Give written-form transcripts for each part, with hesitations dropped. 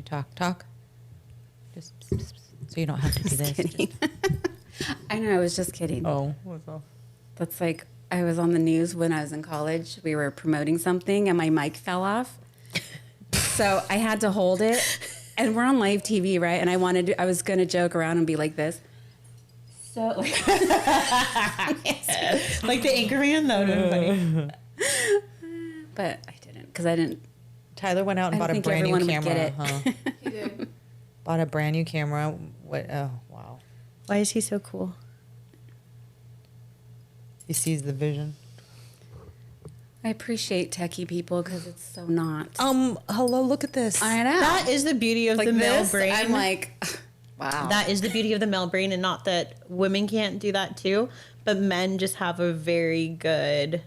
Talk. Just so you don't have to do this. Kidding. I know, I was just kidding. Oh, what's up? That's like, I was on the news when I was in college. We were promoting something and my mic fell off. So I had to hold it. And we're on live TV, right? And I was going to joke around and be like this. So, like, like the Anchorman, though. Funny. But I didn't, because I didn't. Tyler went out and bought a brand new camera. Huh? He did. Bought a brand new camera. What? Oh, wow. Why is he so cool? He sees the vision. I appreciate techie people because it's so not. Hello, look at this. I know. That is the beauty of like the male this, brain. I'm like, wow. That is the beauty of the male brain, and not that women can't do that too, but men just have a very good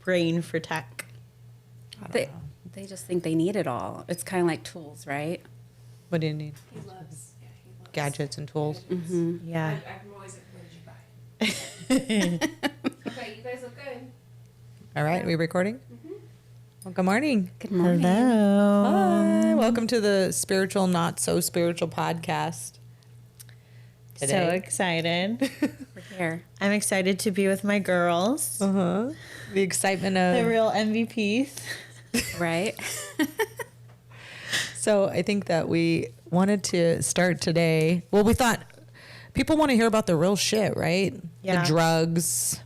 brain for tech. They just think they need it all. It's kind of like tools, right? What do you need? He loves Gadgets and tools. Mm-hmm. Yeah. I'm always like, what did you buy? Okay, you guys look good. All right, we recording? Well, good morning. Good morning. Hello. Hi. Welcome to the Spiritual Not So Spiritual podcast. So Today. excited. We're here. I'm excited to be with my girls. The excitement of... The real MVPs. Right? So I think that we wanted to start today. Well, we thought people want to hear about the real shit, right? Yeah. The drugs,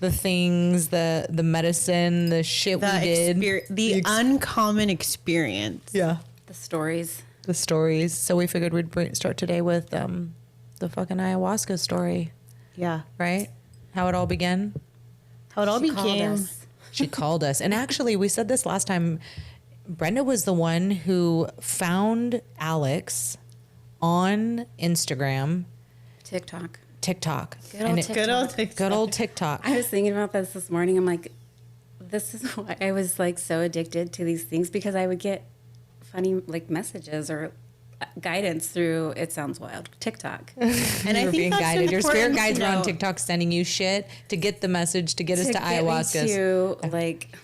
the things, the medicine, the shit we did. The uncommon experience. Yeah. The stories. The stories. So we figured we'd start today with the fucking ayahuasca story, Yeah. right? How it all began. How it all She called became. us. She called us. And actually, we said this last time. Brenda was the one who found Alex on Instagram, TikTok. TikTok. Good old And TikTok. Good old TikTok. Good old TikTok. I was thinking about this morning. I'm like, this is why I was like so addicted to these things, because I would get funny like messages or guidance through, it sounds wild, TikTok. And I You're think being that's guided. Your spirit important guides to are on know. TikTok sending you shit to get the message, to get us to get me ayahuasca. to, like,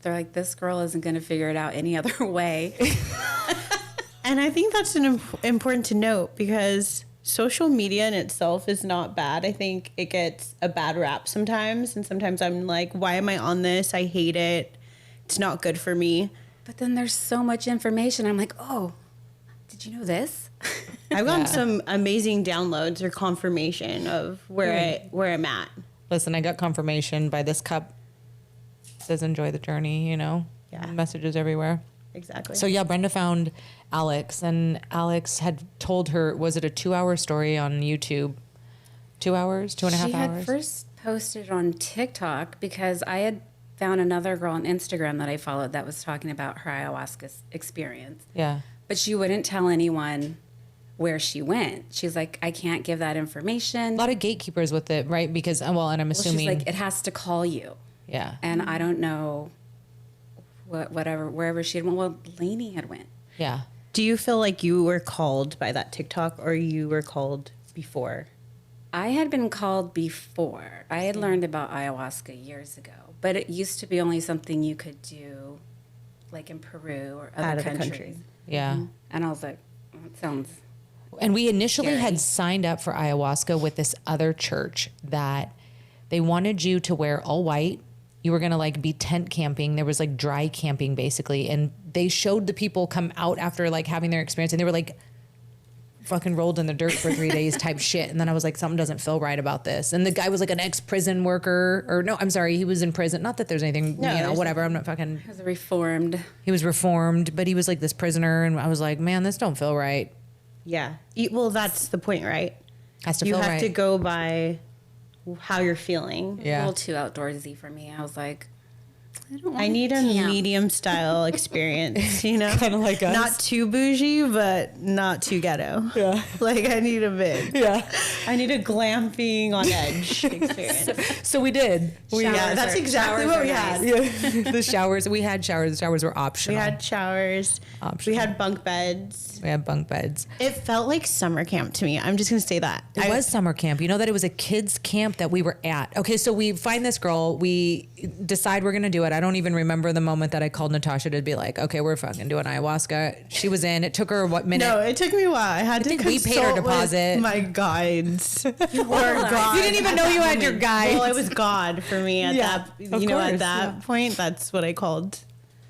they're like, this girl isn't going to figure it out any other way. And I think that's important to note, because social media in itself is not bad. I think it gets a bad rap sometimes. And sometimes I'm like, why am I on this? I hate it. It's not good for me. But then there's so much information. I'm like, oh, did you know this? I've gotten some amazing downloads or confirmation of where I'm at. Listen, I got confirmation by this cup. It says enjoy the journey, you know? Yeah. Messages everywhere. Exactly. So yeah, Brenda found Alex, and Alex had told her, was it a 2-hour story on YouTube? 2 hours, 2.5 hours? She had first posted on TikTok because I had found another girl on Instagram that I followed that was talking about her ayahuasca experience. Yeah. But she wouldn't tell anyone where she went. She's like, I can't give that information. A lot of gatekeepers with it, right? Because, well, and I'm assuming. She's like, it has to call you. Yeah. And I don't know wherever she had went. Well, Lainey had went. Yeah. Do you feel like you were called by that TikTok, or you were called before? I had been called before. I had learned about ayahuasca years ago, but it used to be only something you could do like in Peru or other Out of the countries. country. Yeah. And I was like, that sounds... And we initially Scary. had signed up for ayahuasca with this other church that they wanted you to wear all white. You were going to like be tent camping. There was like dry camping basically. And they showed the people come out after like having their experience, and they were like fucking rolled in the dirt for 3 days type shit. And then I was like, something doesn't feel right about this. And the guy was like an ex-prison worker, or no, I'm sorry. He was in prison. Not that there's anything, No, you know, there's whatever. I'm not fucking, It was reformed. he was reformed, but he was like this prisoner. And I was like, man, this don't feel right. Yeah. Well, that's the point, right? Has to You feel have right. to go by how you're feeling. A Yeah. little too outdoorsy for me. I was like, I don't want I need a camp. medium style experience, you know? Kinda like us. Not too bougie, but not too ghetto. Yeah. Like, I need a bit. Yeah. I need a glamping on edge experience. So we did. Yeah, that's exactly what we had. Yeah. The showers. We had showers. The showers were We optional. had showers. Optional. We had bunk beds. We had bunk beds. It felt like summer camp to me. I'm just going to say that. It was summer camp. You know that it was a kids camp that we were at. Okay, so we find this girl. We decide we're going to do it. I don't even remember the moment that I called Natasha to be like, okay, we're fucking doing ayahuasca. She was in. It took her what minute? No, it took me a while. I had to think we paid consult her deposit. with my guides. You didn't even know you had your guide. Well, it was God for me at Yeah, that. of You know, course, at that point, that's what I called.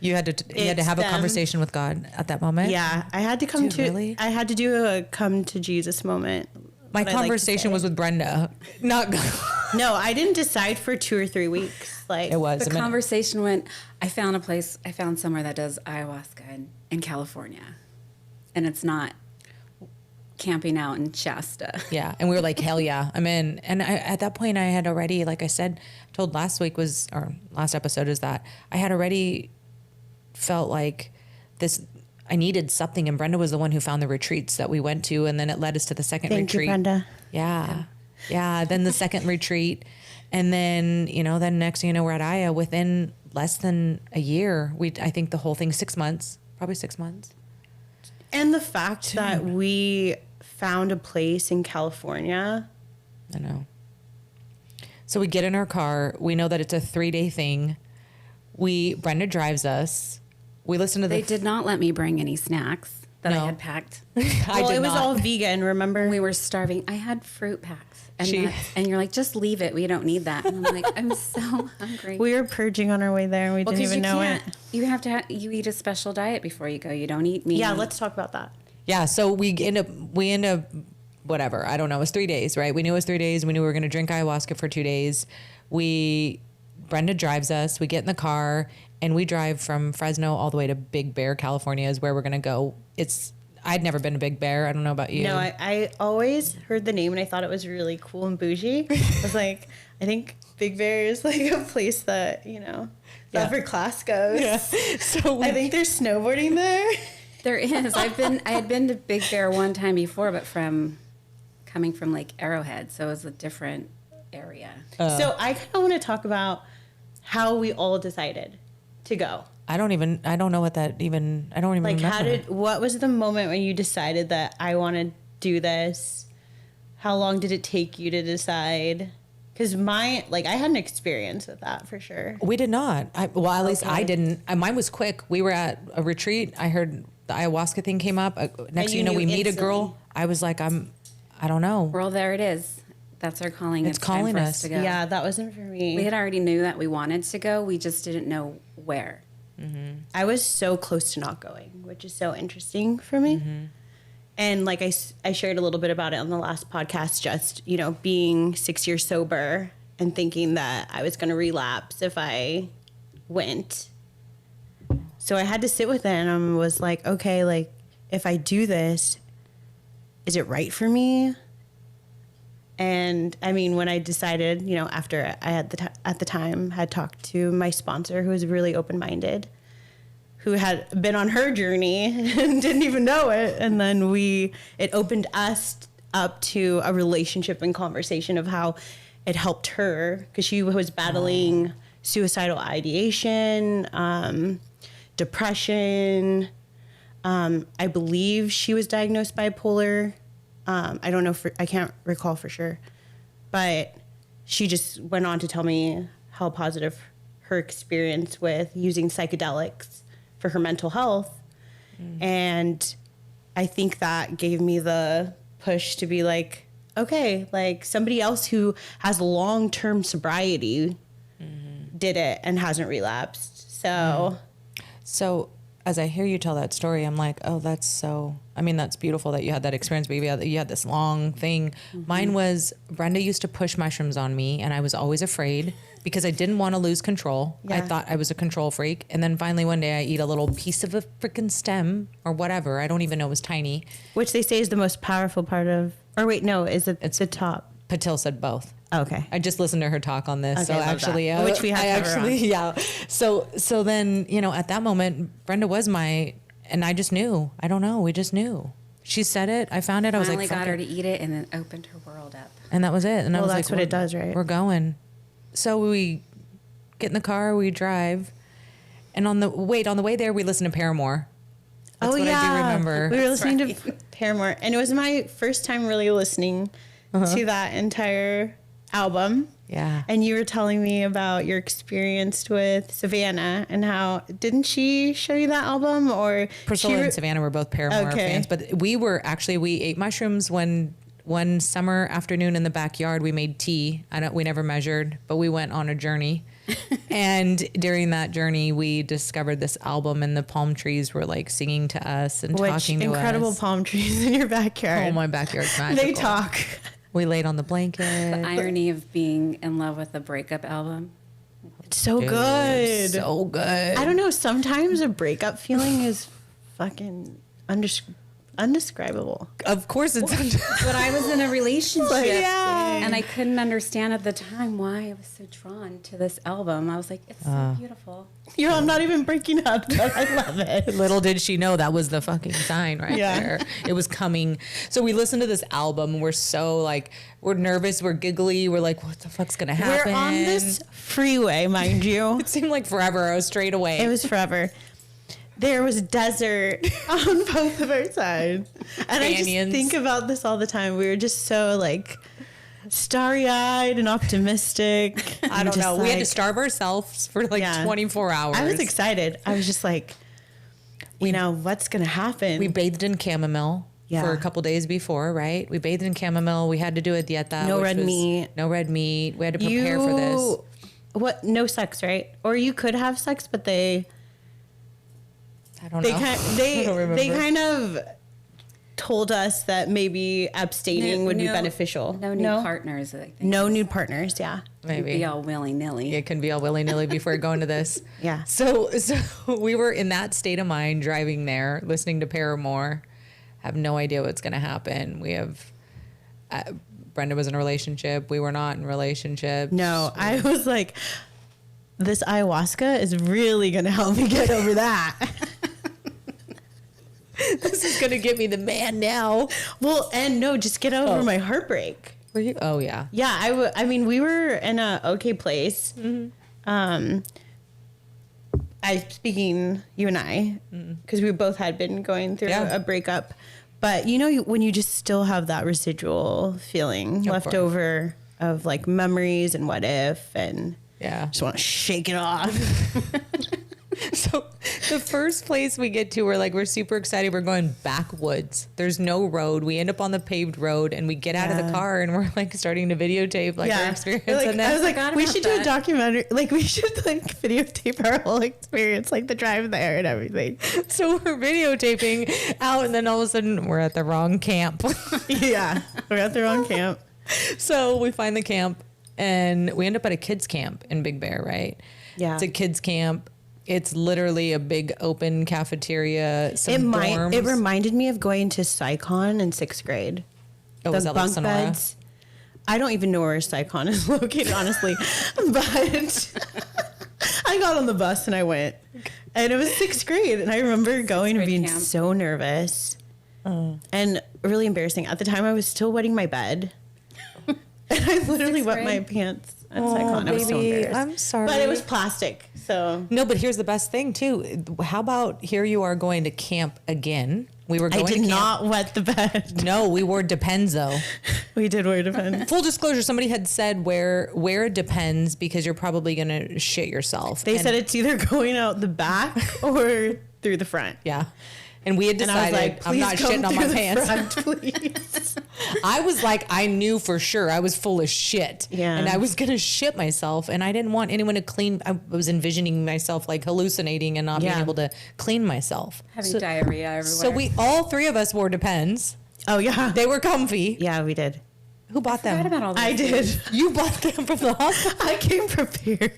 You had to have a them. conversation with God at that moment. Yeah, I had to come Dude, to. really? I had to do a come to Jesus moment. My what I like to conversation say. was with Brenda, not God. No, I didn't decide for 2 or 3 weeks. Like It was The a minute. conversation went, I found somewhere that does ayahuasca in California. And it's not camping out in Shasta. Yeah. And we were like, hell yeah, I'm in. And at that point I had already, like I said, told last episode is that I had already felt like I needed something. And Brenda was the one who found the retreats that we went to. And then it led us to the second Thank retreat. you, Brenda. Yeah. Yeah. Then the second retreat. And then, then next thing you know, we're at Aya within less than a year. I think the whole thing, 6 months, probably 6 months. And the fact that we found a place in California. I know. So we get in our car. We know that it's a 3-day thing. Brenda drives us. We listen to They did not let me bring any snacks that No. I had packed. Well, it was all vegan, remember? We were starving. I had fruit packs. And, She- and you're like, just leave it. We don't need that. And I'm like, I'm so hungry. We were purging on our way there and we didn't 'cause even know it. You have to. You eat a special diet before you go. You don't eat meat. Yeah, let's talk about that. Yeah. So we end up, whatever. I don't know. It was 3 days, right? We knew it was 3 days. We knew we were going to drink ayahuasca for 2 days. Brenda drives us. We get in the car and we drive from Fresno all the way to Big Bear, California is where we're going to go. I'd never been to Big Bear. I don't know about you. No, I always heard the name and I thought it was really cool and bougie. I was like, I think Big Bear is like a place that, the Yeah. upper class goes. Yeah. So I think there's snowboarding there. There is. I had been to Big Bear one time before, but coming from like Arrowhead, so it was a different area. So I kind of want to talk about how we all decided to go. I don't know what that even, I don't even Like, remember. what was the moment when you decided that I want to do this? How long did it take you to decide? Because I had an experience with that for sure. We did not. At least I Okay. didn't. Mine was quick. We were at a retreat. I heard the ayahuasca thing came up. Next thing you know, you we knew meet a instantly. girl. I was like, I don't know. Well, there it is. That's our calling. It's time calling for us. to go. Yeah, that wasn't for me. We had already knew that we wanted to go. We just didn't know where. I was so close to not going, which is so interesting for me. And like I shared a little bit about it on the last podcast, just, being 6 years sober and thinking that I was going to relapse if I went. So I had to sit with it and I was like, okay, like if I do this, is it right for me? And I mean, when I decided, after I had at the time had talked to my sponsor, who was really open-minded, who had been on her journey and didn't even know it. And then it opened us up to a relationship and conversation of how it helped her because she was battling suicidal ideation, depression. I believe she was diagnosed bipolar. I don't know I can't recall for sure, but she just went on to tell me how positive her experience with using psychedelics for her mental health. And I think that gave me the push to be like, okay, like somebody else who has long-term sobriety did it and hasn't relapsed. So as I hear you tell that story, I'm like, oh, that's beautiful that you had that experience, but you had this long thing. Mine was, Brenda used to push mushrooms on me and I was always afraid because I didn't want to lose control. I Yeah. thought I was a control freak. And then finally one day I eat a little piece of a freaking stem or whatever. I don't even know, it was tiny. which they say is the most powerful part of, or wait, no, it's the top. Patil said both. Okay. I just listened to her talk on this. Okay, So I love actually, that. Which we have to have her on. yeah. So then, at that moment, Brenda was and I just knew. I don't know. We just knew. She said it. I found it. I was Finally like, got fuck her it. to eat it, and then opened her world up. And that was it. And I Well, was that's like, what it does, right? We're going. So we get in the car, we drive. And on the way there, we listen to Paramore. That's what I do remember. We were listening to Paramore, and it was my first time really listening to that entire album. Yeah. And you were telling me about your experience with Savannah and how, didn't she show you that album? Or Priscilla and Savannah were both Paramore fans, but we ate mushrooms one summer afternoon in the backyard. We made tea. We never measured, but we went on a journey. And during that journey, we discovered this album, and the palm trees were like singing to us and talking to us. Incredible palm trees in your backyard. Oh, my backyard's magical. They talk. We laid on the blanket. The irony of being in love with a breakup album. It's so Dude, good. So good. I don't know. Sometimes a breakup feeling is fucking undescribable. Of course it's But I was in a relationship, Yeah. and I couldn't understand at the time why I was so drawn to this album. I was like, it's so beautiful. I'm not even breaking up, but I love it. Little did she know that was the fucking sign right Yeah. there. It was coming. So we listened to this album. We're so like, we're nervous. We're giggly. We're like, what the fuck's going to happen? We're on this freeway, mind you. It seemed like forever. I was straight away. It was forever. There was desert on both of our sides. And I just Canyons. think about this all the time. We were just so like starry-eyed and optimistic. I don't Just know. We had to like- starve ourselves for like Yeah. 24 hours. I was excited. I was just like, what's going to happen? We bathed in chamomile Yeah. for a couple days before, right? We bathed in chamomile. We had to do a dieta. No which red was meat. No red meat. We had to prepare for this. What? No sex, right? Or you could have sex, but they I don't know. I don't they remember. kind of told us that maybe abstaining would be beneficial. No new partners. I think. No nude partners. Yeah. Maybe. Be all willy-nilly. It can be all willy-nilly before going to this. Yeah. So we were in that state of mind driving there, listening to Paramore. Have no idea what's going to happen. We have Brenda was in a relationship. We were not in relationships. No, I was like, this ayahuasca is really going to help me get over that. This is going to get me the man now. Well, and no, just get over my heartbreak. Were you? Oh, yeah. Yeah, I mean, we were in a okay place. Mm-hmm. Speaking you and I, because we both had been going through Yeah. a breakup. But when you just still have that residual feeling left course. over of like memories and what if, and Yeah. just want to shake it off. So the first place we get to, we're super excited. We're going backwoods. There's no road. We end up on the paved road, and we get out of the Yeah. car, and we're like starting to videotape our experience. Like, and I was like, forgot we about should do a that. documentary. Like, we should like videotape our whole experience, like the drive there and everything. so we're videotaping out, and then all of a sudden we're at the wrong camp. Yeah, we're at the wrong camp. So we find the camp, and we end up at a kids camp in Big Bear, right? Yeah. It's a kids camp. It's literally a big open cafeteria. Some dorms. It reminded me of going to SciCon in 6th grade. Oh, was that like Sonora? I don't even know where SciCon is located, honestly. But I got on the bus and I went. And it was 6th grade. And I remember going and grade being camp. so nervous and really embarrassing. At the time, I was still wetting my bed. And I literally Sixth wet my grade? pants at SciCon. I was so baby, embarrassed. I'm sorry. But it was plastic. So No, but here's the best thing too. How about here you are going to camp again? We were I going did to camp. not wet the bed. No, we wore Depends though. We did wear Depends. Full disclosure, somebody had said wear Depends because you're probably gonna shit yourself. They And- said it's either going out the back or through the front. yeah. And we had And I decided was like, I'm please not come shitting on through my the pants. front, please. I was like, I knew for sure I was full of shit. Yeah. And I was going to shit myself. And I didn't want anyone to clean. I was envisioning myself like hallucinating and not being Yeah. able to clean myself. Having diarrhea everywhere. So all three of us wore Depends. Oh, yeah. They were comfy. Yeah, we did. Who bought Forgot them? about all this. I did. You bought them from the hospital. I came prepared.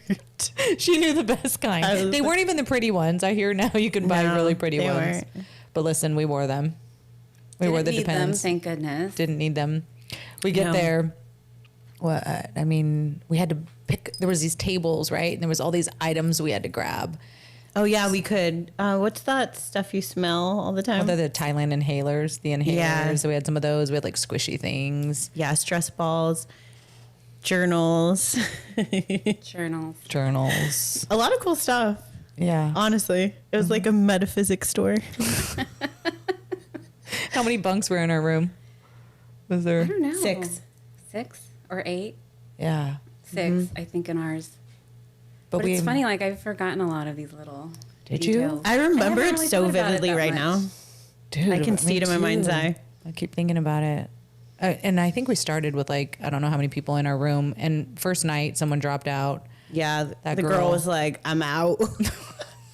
She knew the best kind. I was- They weren't even the pretty ones. I hear now you can buy No, really pretty they ones. weren't. But listen, we wore them. We Didn't wore the need Depends. them, thank goodness. Didn't need them. We get No. there. Well, I mean, we had to pick. There was these tables, right? And there was all these items we had to grab. Oh, yeah, we could. What's that stuff you smell all the time? They're the Thailand inhalers. The inhalers. Yeah. So we had some of those. We had like squishy things, Yeah, stress balls, journals, Journals. a lot of cool stuff. yeah. Honestly, it was like a metaphysics store. How many bunks were in our room? Was I there? don't know. 6. 6 or 8. Yeah. 6, I think, in ours. But it's funny, like, I've forgotten a lot of these little details. I remember haven't it really so thought about it vividly that right much. now. Dude, I can see it in my mind's eye. I keep thinking about it. And I think we started with like, I don't know how many people in our room. And first night, someone dropped out. Yeah, That the girl. girl was like, "I'm out.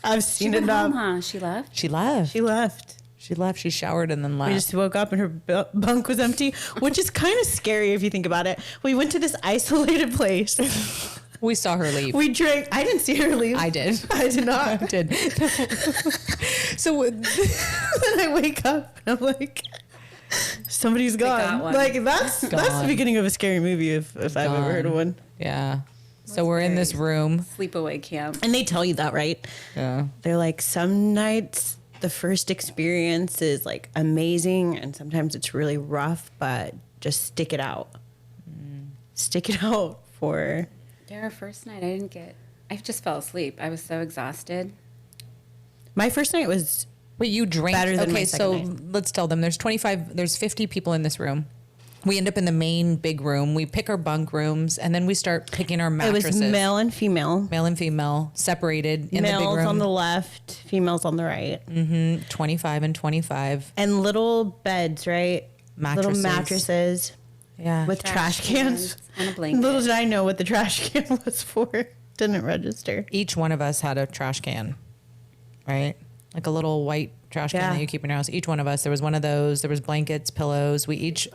I've She seen went home, enough." huh? She left? She left. She left. She left. She showered and then left. We just woke up and her bunk was empty, which is kind of scary if you think about it. We went to this isolated place. We saw her leave. We drank. I didn't see her leave. I did. I did not. I did. So Then I wake up and I'm like, somebody's got gone. one. Like that's the Gone. beginning of a scary movie if I've ever heard of one. yeah. So we're in this room. Sleepaway camp. And they tell you that, right? Yeah. They're like, some nights the first experience is like amazing and sometimes it's really rough, but just stick it out. Stick it out for... Yeah, our first night, I just fell asleep. I was so exhausted. My first night was... Wait, you drank? Better than my okay, so second let's tell them. There's 50 people in this room. We end up in the main big room. We pick our bunk rooms, and then we start picking our It mattresses. was male and female. Male and female, separated in the big Males room. on the left, females on the right. 25 and 25. And little beds, right? Mattresses. Little mattresses Yeah. with trash cans. And a blanket. Little did I know what the trash can was for. Didn't register. Each one of us had a trash can, right? Like a little white trash can Yeah. that you keep in your house. Each one of us, there was one of those. There was blankets, pillows. We each,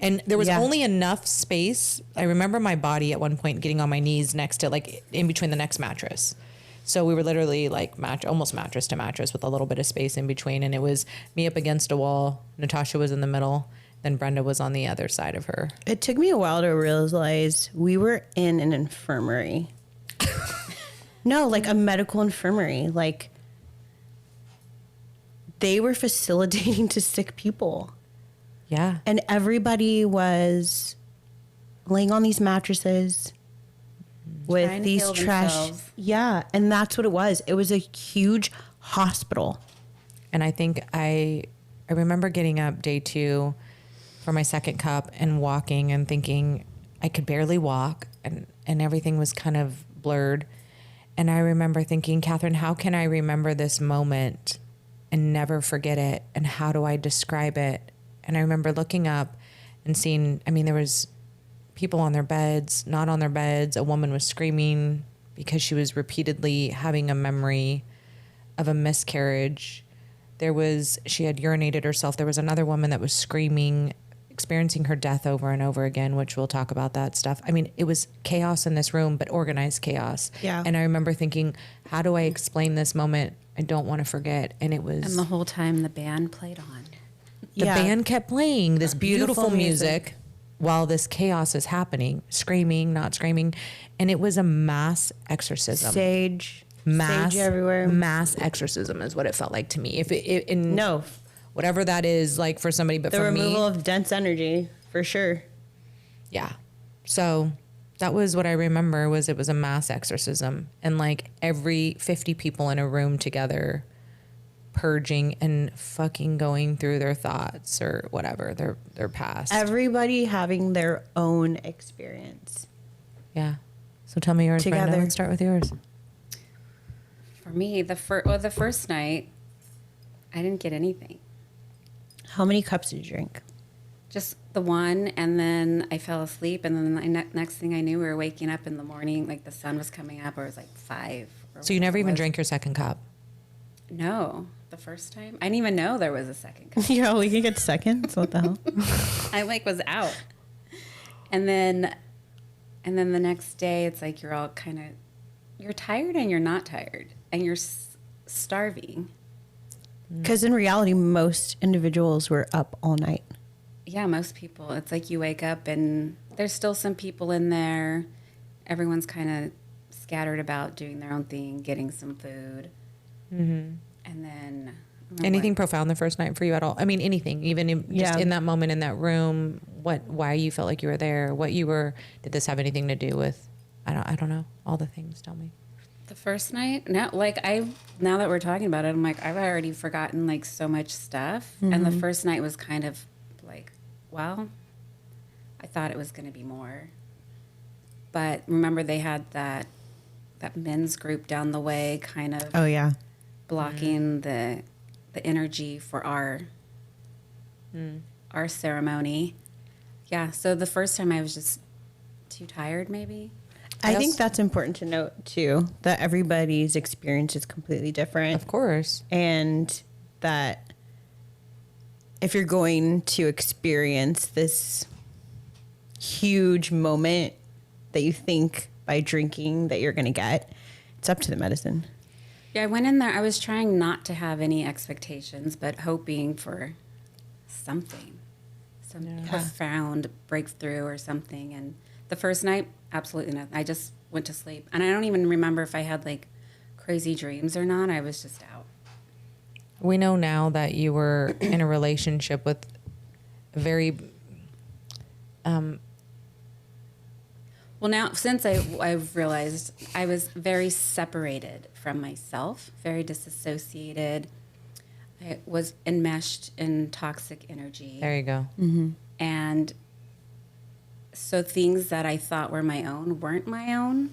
and there was Yeah. only enough space. I remember my body at one point getting on my knees next to, like, in between the next mattress. So we were literally like almost mattress to mattress with a little bit of space in between. And it was me up against a wall. Natasha was in the middle. Then Brenda was on the other side of her. It took me a while to realize we were in an infirmary. No, like a medical infirmary. Like they were facilitating to sick people. Yeah. And everybody was laying on these mattresses with Trying to these heal trash. themselves. Yeah. And that's what it was. It was a huge hospital. And I think I remember getting up day 2 for my second cup and walking and thinking I could barely walk and everything was kind of blurred. And I remember thinking, Catherine, how can I remember this moment and never forget it? And how do I describe it? And I remember looking up and seeing, I mean, there was people on their beds, not on their beds. A woman was screaming because she was repeatedly having a memory of a miscarriage. She had urinated herself. There was another woman that was screaming, experiencing her death over and over again, which we'll talk about that stuff. I mean, it was chaos in this room, but organized chaos. Yeah. And I remember thinking, how do I explain this moment? I don't want to forget. And it was, And the whole time the band played on. the band kept playing this beautiful Beautiful music music. while this chaos is happening, screaming, not screaming. And it was a mass exorcism. Sage. Mass Sage everywhere. Mass exorcism is what it felt like to me. If it in No. whatever that is like for somebody, but The for removal me, of dense energy, for sure. yeah. So that was what I remember was it was a mass exorcism and like every 50 people in a room together purging and fucking going through their thoughts or whatever, their past. Everybody having their own experience. Yeah. So tell me yours, Brenda. Together. Let's start with yours. For me, the first night, I didn't get anything. How many cups did you drink? Just the one, and then I fell asleep, and then the next thing I knew, we were waking up in the morning, like the sun was coming up, or it was like 5. Or So you never whatever it even was. drank your second cup. No, the first time. I didn't even know there was a second cup. Yeah, we can get seconds. What the hell? I like was out. And then the next day, it's like you're all kind of, you're tired and you're not tired, and you're starving. Because in reality, most individuals were up all night. Yeah, most people. It's like you wake up and there's still some people in there. Everyone's kind of scattered about doing their own thing, getting some food. Mm-hmm. And then... Anything profound the first night for you at all? I mean, anything, even just Yeah. in that moment in that room, why you felt like you were there, did this have anything to do with, I don't know, all the things, tell me. The first night, now that we're talking about it, I'm like, I've already forgotten like so much stuff. And the first night was kind of like, well, I thought it was going to be more. But remember, they had that men's group down the way, kind of Oh yeah. blocking the energy for our ceremony. Yeah. So the first time I was just too tired, maybe. I think that's important to note too, that everybody's experience is completely different. Of course. And that if you're going to experience this huge moment that you think by drinking that you're going to get, it's up to the medicine. Yeah, I went in there. I was trying not to have any expectations, but hoping for something, some profound breakthrough or something. And the first night, absolutely nothing. I just went to sleep. And I don't even remember if I had like crazy dreams or not. I was just out. We know now that you were in a relationship with a very, Well, now, since I've realized I was very separated from myself, very disassociated. I was enmeshed in toxic energy. there you go. And so things that I thought were my own weren't my own.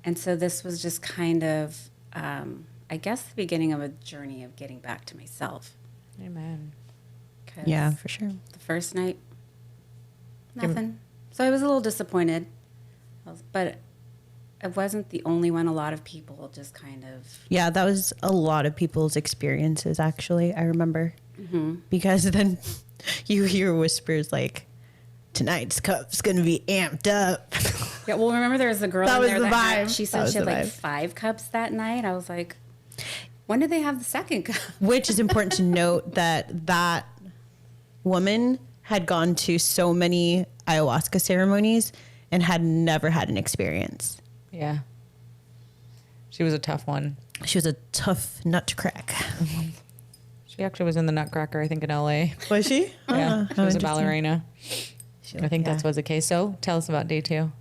And so this was just kind of, I guess, the beginning of a journey of getting back to myself. Amen. 'Cause Yeah, for sure. the first night, nothing. So I was a little disappointed. But I wasn't the only one. A lot of people just kind of... Yeah, that was a lot of people's experiences, actually, I remember. Because then you hear whispers like, tonight's cup's going to be amped up. Yeah, well, remember there was a girl That in was there the that had, vibe. she That said was she had the like vibe. 5 cups that night. I was like, when did they have the second cup? Which is important to note that woman had gone to so many ayahuasca ceremonies and had never had an experience. Yeah. She was a tough one. She was a tough nut to crack. She actually was in the Nutcracker, I think, in LA. Was she? Yeah. She was a interesting. ballerina. I think yeah. that's was the case. So tell us about day 2.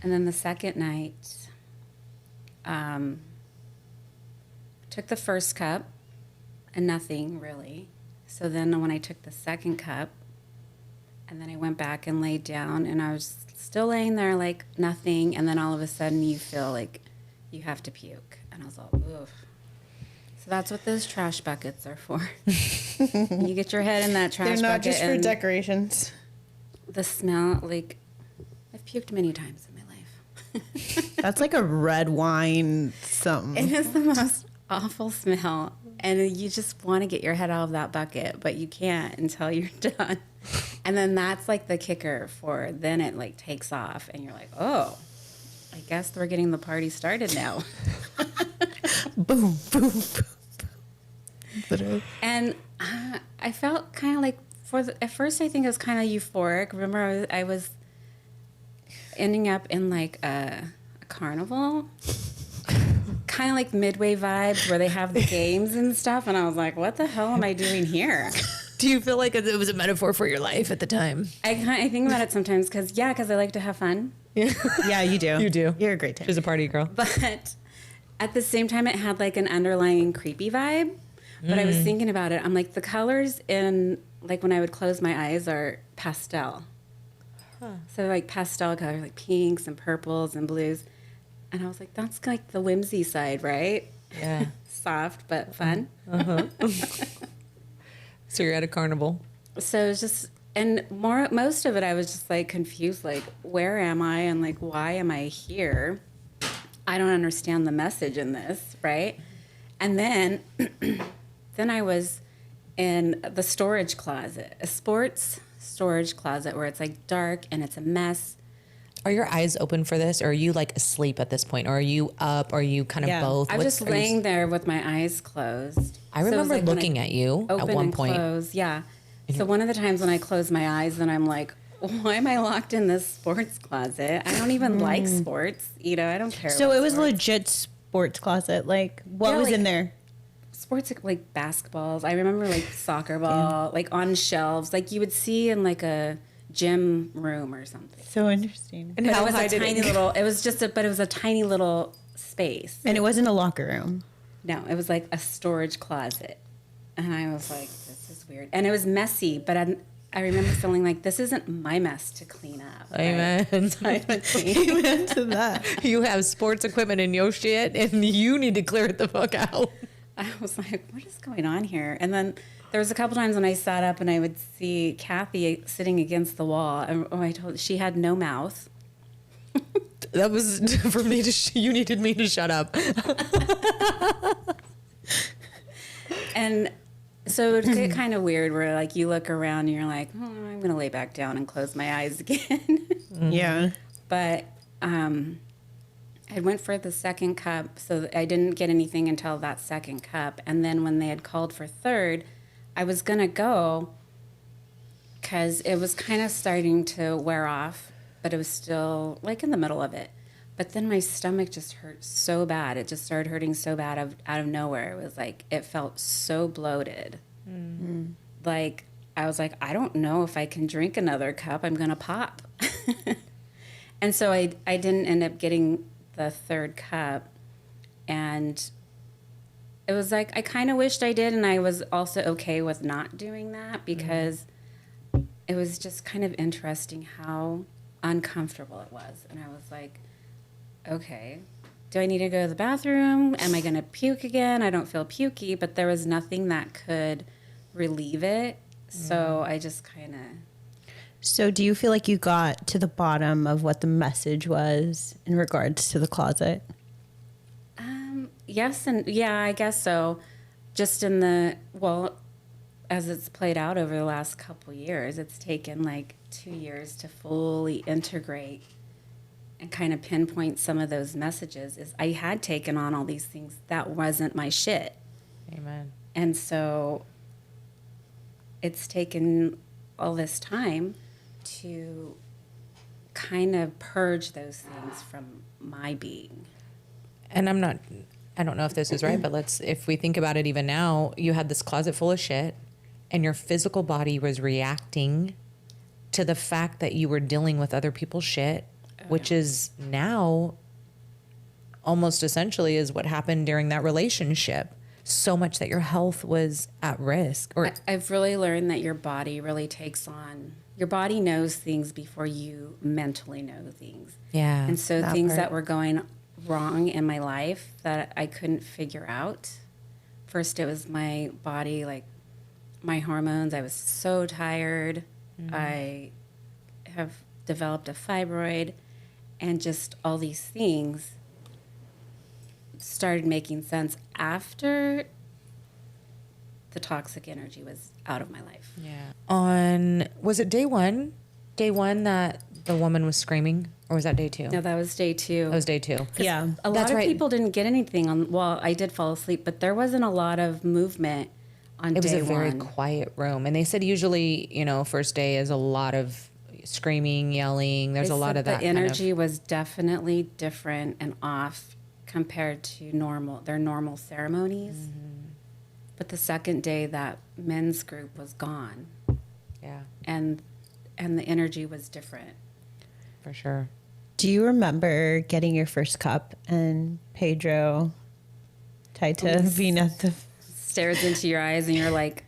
And then the second night, took the first cup and nothing really. So then when I took the second cup, and then I went back and laid down, and I was still laying there like nothing. And then all of a sudden you feel like you have to puke. And I was all, oof. So that's what those trash buckets are for. You get your head in that trash They're bucket. not just for and decorations. the smell, like, I've puked many times in my life. That's like a red wine something. It is the most awful smell. And you just want to get your head out of that bucket, but you can't until you're done. And then that's like the kicker for then it like takes off and you're like, oh, I guess we're getting the party started now. Boom, boom, boom. Literally. And I felt kind of like at first I think it was kind of euphoric. Remember I was ending up in like a carnival, kind of like Midway vibes where they have the games and stuff. And I was like, what the hell am I doing here? Do you feel like it was a metaphor for your life at the time? I think about it sometimes because I like to have fun. Yeah, you do. You do. You're a great time. She's a party girl. But at the same time, it had like an underlying creepy vibe. But I was thinking about it. I'm like, the colors in, like when I would close my eyes are pastel. So like pastel color, like pinks and purples and blues. And I was like, that's like the whimsy side, right? Yeah. Soft, but fun. So you're at a carnival. So it was just, and most of it, I was just like confused, like, where am I? And like, why am I here? I don't understand the message in this, right? And then, then I was in the storage closet, a sports storage closet where it's like dark and it's a mess. Are your eyes open for this, or are you like asleep at this point, or are you up, or are you kind of Yeah. both? I was just Are you- laying there with my eyes closed. I So it was remember like when looking at you at open one and point. close, yeah. So one of the times when I close my eyes, then I'm like, why am I locked in this sports closet? I don't even like sports. You know, I don't care. So about it was sports. legit sports closet. Like, what Yeah, was like- in there? Sports like basketballs. I remember like soccer ball, like on shelves, like you would see in like a gym room or something. So interesting. And But how it was high a did tiny it? little. It was just but it was a tiny little space. And it wasn't a locker room. No, it was like a storage closet. And I was like, this is weird. And it was messy, but I remember feeling like this isn't my mess to clean up. Right? Amen. Amen to that. You have sports equipment in your shit, and you need to clear it the fuck out. I was like, what is going on here? And then there was a couple times when I sat up and I would see Kathy sitting against the wall. And I told she had no mouth. That was for me to. You needed me to shut up. And so it get kind of weird where like you look around and you're like, I'm going to lay back down and close my eyes again. Yeah. But I went for the second cup, so I didn't get anything until that second cup. And then when they had called for third, I was going to go because it was kind of starting to wear off, but it was still like in the middle of it. But then my stomach just hurt so bad. It just started hurting so bad out of nowhere. It was like, it felt so bloated. Mm-hmm. Like, I was like, I don't know if I can drink another cup. I'm going to pop. And so I didn't end up getting the third cup. And it was like, I kind of wished I did. And I was also okay with not doing that because it was just kind of interesting how uncomfortable it was. And I was like, okay, do I need to go to the bathroom? Am I going to puke again? I don't feel pukey, but there was nothing that could relieve it. So I just kind of... So do you feel like you got to the bottom of what the message was in regards to the closet? Yes, and yeah, I guess so. Just in the, well, as it's played out over the last couple years, it's taken like 2 years to fully integrate and kind of pinpoint some of those messages. Is I had taken on all these things that wasn't my shit. Amen. And so it's taken all this time to kind of purge those things from my being. And I don't know if this is right, but if we think about it even now, you had this closet full of shit and your physical body was reacting to the fact that you were dealing with other people's shit, which is now almost essentially is what happened during that relationship. So much that your health was at risk. Or I've really learned that your body really takes on, your body knows things before you mentally know things. yeah. And so That things part. that were going wrong in my life that I couldn't figure out. First, it was my body, like my hormones. I was so tired. I have developed a fibroid, and just all these things started making sense after the toxic energy was out of my life. Yeah. Was it day one? Day one that the woman was screaming? Or was that day two? No, that was day 2. That was day 2. Yeah. A lot That's of right. people didn't get anything on. Well, I did fall asleep, but there wasn't a lot of movement on It was day a very one. quiet room. And they said usually, first day is a lot of screaming, yelling. There's They a lot said of that the energy was definitely different and off compared to their normal ceremonies. Mm-hmm. But the second day, that men's group was gone, Yeah, and the energy was different. for sure. Do you remember getting your first cup and Pedro tied to being at the... Stares into your eyes, and you're like,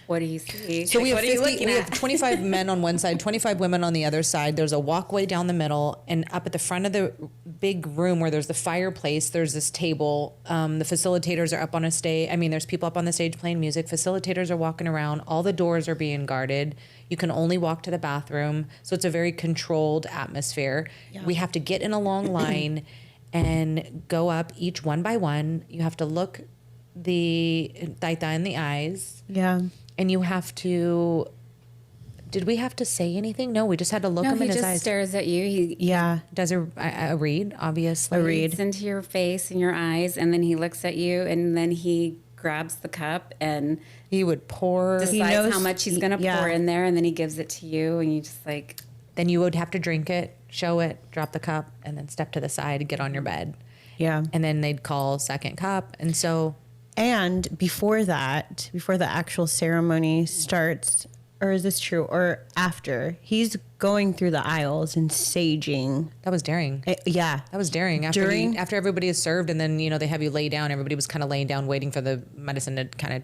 "What do you see? So we have, what are you 50, looking we at?" have 25 men on one side, 25 women on the other side. There's a walkway down the middle, and up at the front of the big room where there's the fireplace, there's this table. The facilitators are up on a stage. I mean, there's people up on the stage playing music. Facilitators are walking around. All the doors are being guarded. You can only walk to the bathroom. So it's a very controlled atmosphere. Yeah. We have to get in a long line and go up each one by one. You have to look the Taita in the eyes. Yeah. And you have to. Did we have to say anything? No, we just had to look No, him he in his just eyes. stares at you. He Yeah. Does a read, obviously. A read. looks into your face and your eyes, and then he looks at you, and then he grabs the cup and He would pour. decides knows how much he's going to yeah. pour in there, and then he gives it to you, and you just like, Then you would have to drink it, show it, drop the cup, and then step to the side and get on your bed. Yeah. And then they'd call second cup. And so And before that, before the actual ceremony starts, or is this true? Or after, he's going through the aisles and saging. that was daring. Yeah. That was daring. During- After everybody is served and then, they have you lay down, everybody was kind of laying down waiting for the medicine to kind of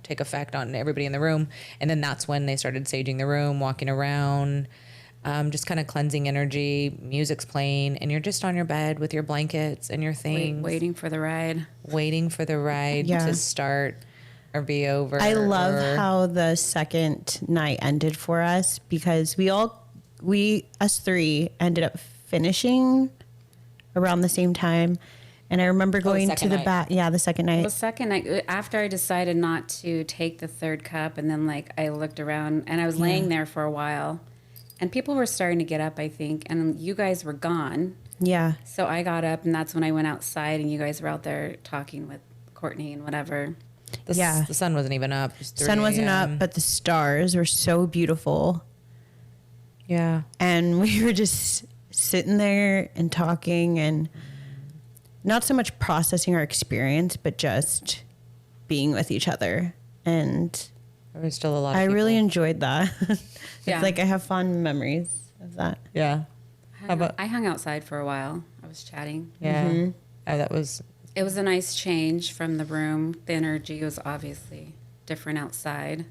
take effect on everybody in the room. And then that's when they started saging the room, walking around, just kind of cleansing energy. Music's playing, and you're just on your bed with your blankets and your things, Waiting for the ride. waiting for the ride Yeah. to start or be over. I love how the second night ended for us, because us three ended up finishing around the same time. And I remember going to the back. Yeah, the second night. The second night, after I decided not to take the third cup, and then I looked around and I was laying there for a while, and people were starting to get up, I think, and you guys were gone. Yeah. So I got up, and that's when I went outside, and you guys were out there talking with Courtney and whatever. The sun wasn't even up. Sun wasn't up, but the stars were so beautiful. Yeah. And we were just sitting there and talking, and not so much processing our experience, but just being with each other. And There was still a lot of I people. really enjoyed that. It's Yeah. like I have fond memories of that. Yeah. I hung outside for a while. I was chatting. Yeah. Mm-hmm. Oh, that was It was a nice change from the room. The energy was obviously different outside.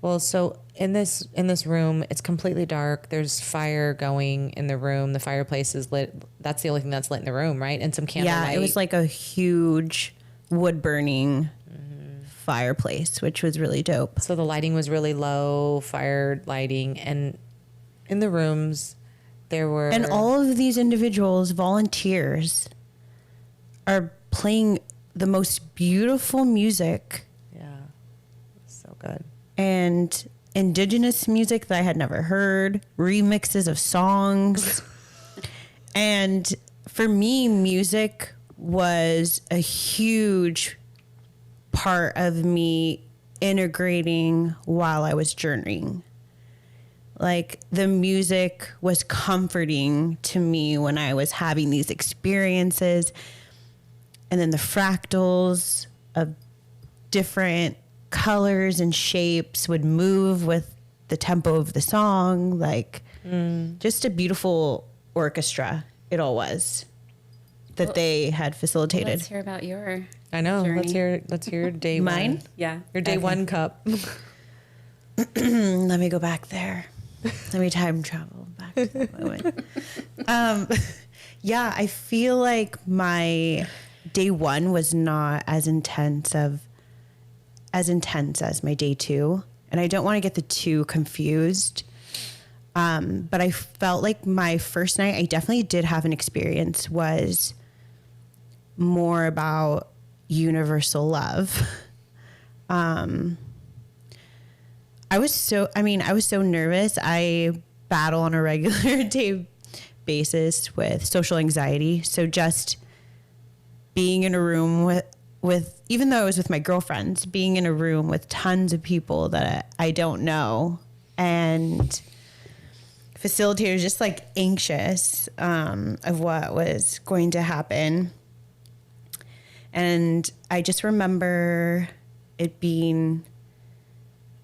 well. So in this room, it's completely dark. There's fire going in the room. The fireplace is lit. That's the only thing that's lit in the room, right? And some candlelight. Yeah, it was like a huge wood burning fireplace, which was really dope. So the lighting was really low, fire lighting, and in the rooms there were And all of these individuals, volunteers, are playing the most beautiful music yeah, so good. and indigenous music that I had never heard, remixes of songs. And for me, music was a huge part of me integrating while I was journeying. Like, the music was comforting to me when I was having these experiences. And then the fractals of different colors and shapes would move with the tempo of the song. Like, just a beautiful orchestra it all was that they had facilitated. Let's hear about your I know. journey. Let's hear day Mine? one. Yeah. Your day Okay. one cup. Let me go back there. Let me time travel back to that moment. Yeah, I feel like my day one was not as intense as my day two. And I don't want to get the two confused. But I felt like my first night, I definitely did have an experience, was more about universal love. I was so nervous. I battle on a regular day basis with social anxiety. So just being in a room with even though I was with my girlfriends, being in a room with tons of people that I don't know, and facilitators just like anxious of what was going to happen. And I just remember it being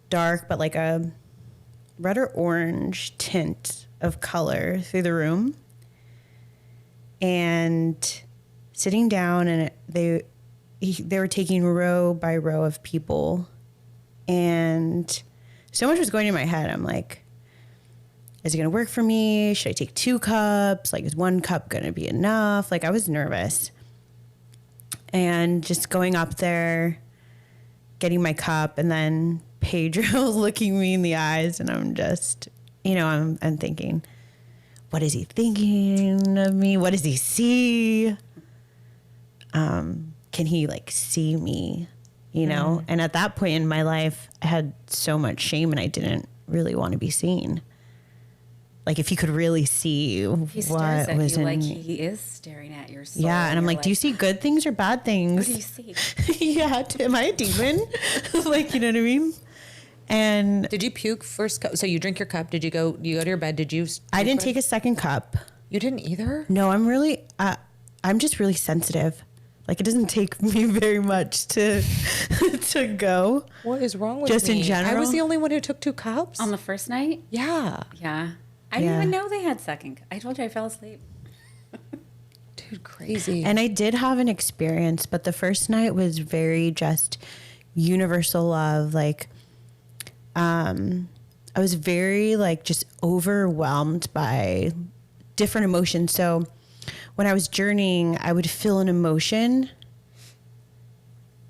dark, but like a red or orange tint of color through the room. And sitting down, and they were taking row by row of people. And so much was going in my head. I'm like, is it going to work for me? Should I take 2 cups? Like, is 1 cup going to be enough? Like, I was nervous. And just going up there, getting my cup, and then Pedro looking me in the eyes, and I'm just, I'm thinking, what is he thinking of me? What does he see? Can he see me? And at that point in my life, I had so much shame, and I didn't really want to be seen. Like, if he could really see He what stares at was you in like me. he is staring at your soul. Yeah, and I'm you're like, do you see good things or bad things? What do you see? Yeah, am I a demon? You know what I mean? And Did you puke first cup? So you drink your cup. Did you go to your bed? Did you? I didn't take a second cup. You didn't either? No, I'm just really sensitive. Like, it doesn't take me very much to go. What is wrong with Just me? in general? I was the only one who took 2 cups. On the first night? Yeah. Yeah. I didn't Yeah. even know they had second. I told you I fell asleep. Dude, crazy. And I did have an experience, but the first night was very just universal love. Like, I was very like just overwhelmed by different emotions. So when I was journeying, I would feel an emotion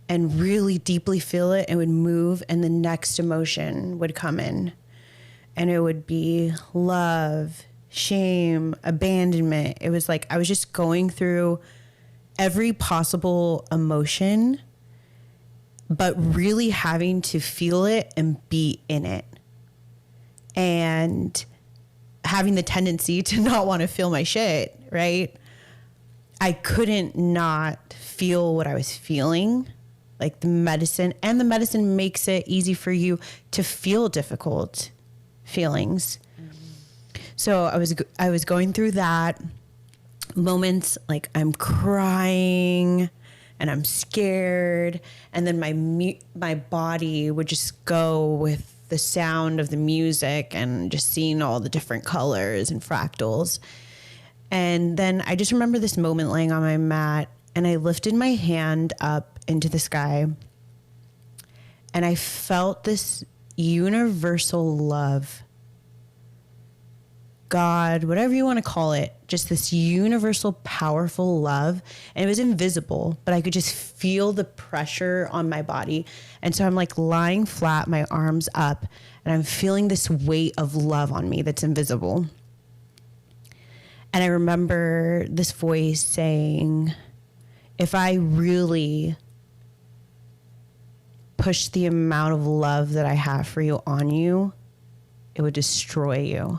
and really deeply feel it and would move, and the next emotion would come in, and it would be love, shame, abandonment. It was like I was just going through every possible emotion, but really having to feel it and be in it, and having the tendency to not want to feel my shit, right? I couldn't not feel what I was feeling, like the medicine, and the medicine makes it easy for you to feel difficult feelings. Mm-hmm. So I was going through that, moments like I'm crying and I'm scared, and then my body would just go with the sound of the music and just seeing all the different colors and fractals. And then I just remember this moment laying on my mat, and I lifted my hand up into the sky, and I felt this universal love, God, whatever you want to call it, just this universal, powerful love. And it was invisible, but I could just feel the pressure on my body. And so I'm like lying flat, my arms up, and I'm feeling this weight of love on me that's invisible. And I remember this voice saying, if I really push the amount of love that I have for you on you, it would destroy you.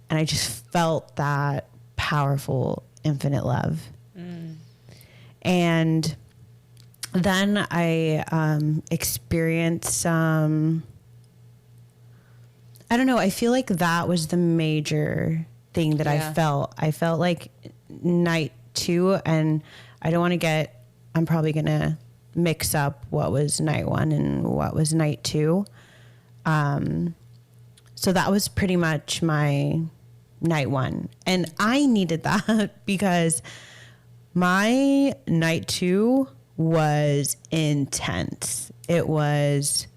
And I just felt that powerful, infinite love. Mm. And then I experienced some, I don't know, I feel like that was the major thing that I felt. I felt like night 2, and I don't want to I'm probably going to mix up what was night 1 and what was night 2. So that was pretty much my night 1. And I needed that because my night 2 was intense. It was,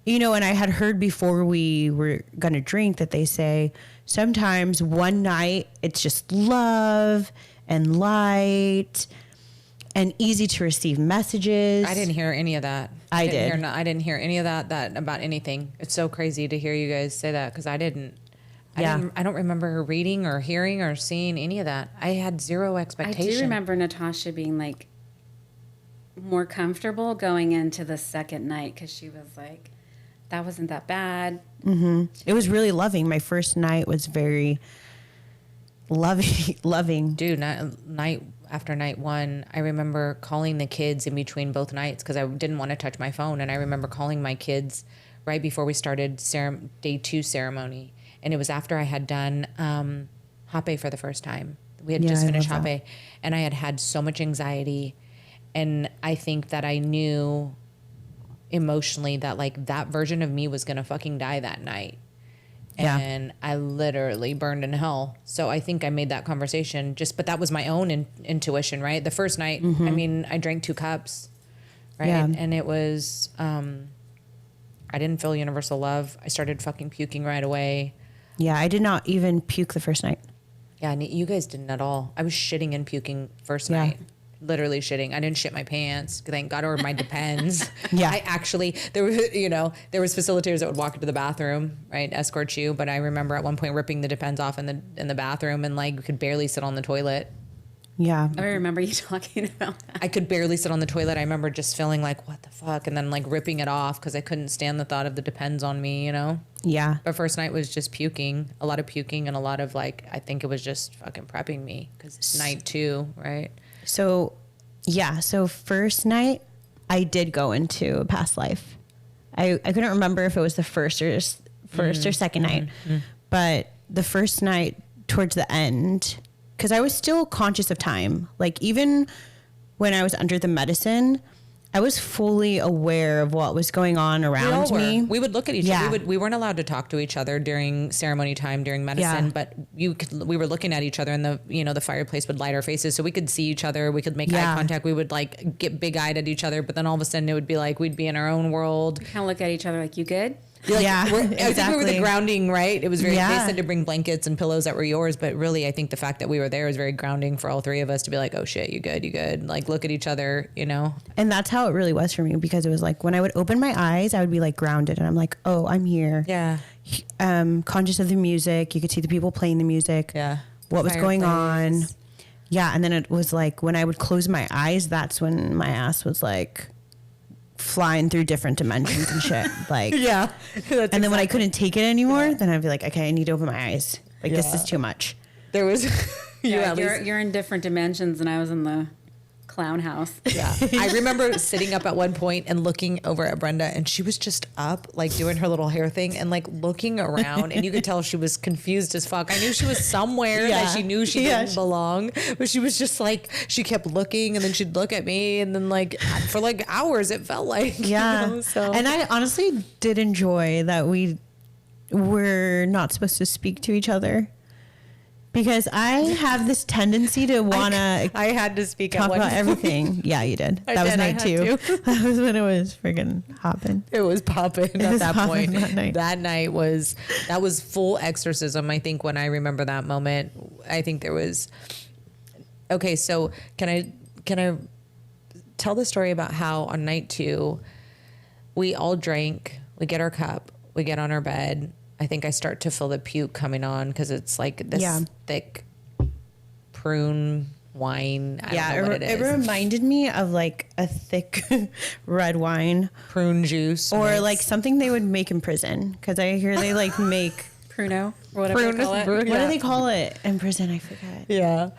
you know, and I had heard before we were going to drink that they say sometimes one night it's just love and light and easy to receive messages. I didn't hear any of that. I didn't hear any of that about anything. It's so crazy to hear you guys say that, because I don't remember reading or hearing or seeing any of that. I had zero expectation. I do remember Natasha being like more comfortable going into the second night, because she was like, that wasn't that bad. Mm-hmm. It was really loving. My first night was very loving. Dude, night after night 1, I remember calling the kids in between both nights because I didn't want to touch my phone. And I remember calling my kids right before we started day 2 ceremony. And it was after I had done Hape for the first time. We had just finished Hape, and I had so much anxiety. And I think that I knew emotionally that like that version of me was going to fucking die that night. And I literally burned in hell. So I think I made that conversation but that was my own intuition, right? The first night, I mean, I drank 2 cups, right? Yeah. And it was, I didn't feel universal love. I started fucking puking right away. Yeah, I did not even puke the first night. Yeah, you guys didn't at all. I was shitting and puking first night. Literally shitting. I didn't shit my pants. Thank God, or my Depends. I actually, there was facilitators that would walk into the bathroom, right, escort you. But I remember at one point ripping the Depends off in the bathroom, and like could barely sit on the toilet. Yeah. I remember you talking about that. I could barely sit on the toilet. I remember just feeling like, what the fuck? And then like ripping it off because I couldn't stand the thought of the Depends on me, you know? Yeah. But first night was just puking, a lot of puking, and a lot of like, I think it was just fucking prepping me because it's night 2, right? So first night I did go into a past life. I couldn't remember if it was the first or second night, but the first night towards the end, because I was still conscious of time. Like even when I was under the medicine, I was fully aware of what was going on around me. We would look at each Yeah. other. We weren't allowed to talk to each other during ceremony time, during medicine, Yeah. but we were looking at each other, and the fireplace would light our faces. So we could see each other. We could make eye contact. We would like get big eyed at each other, but then all of a sudden it would be like, we'd be in our own world. Kind of look at each other like, you good? Like, Yeah, I think we were the exactly. grounding, right? It was very, Yeah. they said to bring blankets and pillows that were yours, but really I think the fact that we were there was very grounding for all three of us to be like, oh shit, you good. Like look at each other, And that's how it really was for me, because it was like when I would open my eyes, I would be like grounded, and I'm like, oh, I'm here. Yeah. Conscious of the music. You could see the people playing the music. Yeah. What was going on. Fireplace. Yeah. And then it was like when I would close my eyes, that's when my ass was like flying through different dimensions and shit. Like, Yeah. and then when I couldn't take it anymore, then I'd be like, okay, I need to open my eyes. Like, this is too much. there was, You're in different dimensions, and I was in the clown house. Yeah. I remember sitting up at one point and looking over at Brenda, and she was just up, like doing her little hair thing and like looking around, and you could tell she was confused as fuck. I knew she was somewhere that she knew she didn't belong, but she was just like, she kept looking, and then she'd look at me, and then like for like hours it felt like. Yeah. So. And I honestly did enjoy that we were not supposed to speak to each other, because I have this tendency to want to I had to speak talk at one about point. everything. Yeah, you did. I That was did, I night had 2. That was when it was friggin' hopping. It was popping at was that popping point. that night. That night was full exorcism. I think when I remember that moment, I think there was. Okay, so can I tell the story about how on night 2, we all drank, we get our cup, we get on our bed. I think I start to feel the puke coming on because it's like this thick prune wine. I don't know what it is. It reminded me of like a thick red wine, Prune juice. or mix. like something they would make in prison, because I hear they like make Pruno, or whatever they call it. what do they call it in prison? I forget. Yeah.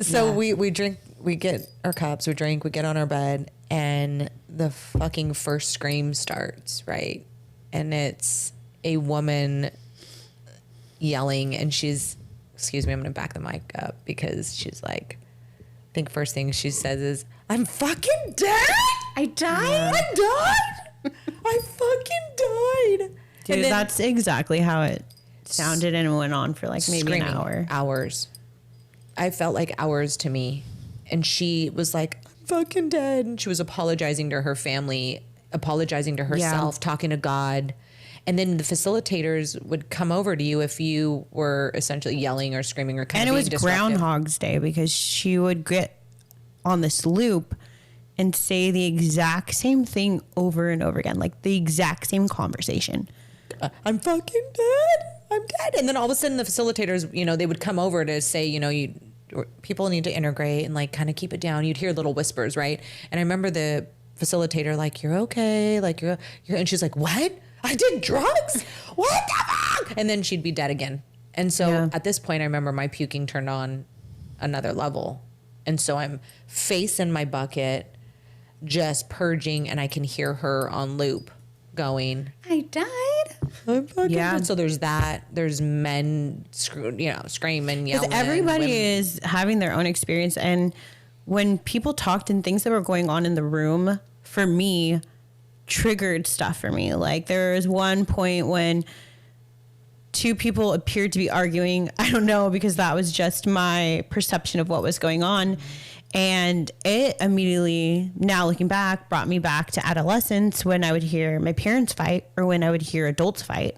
So we drink, we get our cups, we drink, we get on our bed, and the fucking first scream starts, right? And it's a woman yelling, and she's, excuse me, I'm going to back the mic up because she's like, I think first thing she says is, I'm fucking dead. I died? I died. I fucking died. Dude, And then- that's exactly how it sounded, and went on for like maybe screaming. an hour. Hours. I felt like hours to me. And she was like, I'm fucking dead. And she was apologizing to her family, apologizing to herself, talking to God. And then the facilitators would come over to you if you were essentially yelling or screaming or kind And of it being was disruptive. Groundhog's Day, because she would get on this loop and say the exact same thing over and over again, like the exact same conversation. I'm fucking dead. I'm dead. And then all of a sudden the facilitators, they would come over to say, people need to integrate and like kind of keep it down. You'd hear little whispers, right? And I remember the facilitator like, you're okay. Like you're and she's like, what? I did drugs? What the fuck? And then she'd be dead again. And so at this point, I remember my puking turned on another level. And so I'm face in my bucket, just purging, and I can hear her on loop going, I died? I'm fucking Yeah. dead. So there's that. There's men, screaming, yelling. Because everybody women. is having their own experience. And when people talked and things that were going on in the room, for me, triggered stuff for me. Like there was one point when 2 people appeared to be arguing. I don't know, because that was just my perception of what was going on. And it immediately, now looking back, brought me back to adolescence, when I would hear my parents fight or when I would hear adults fight.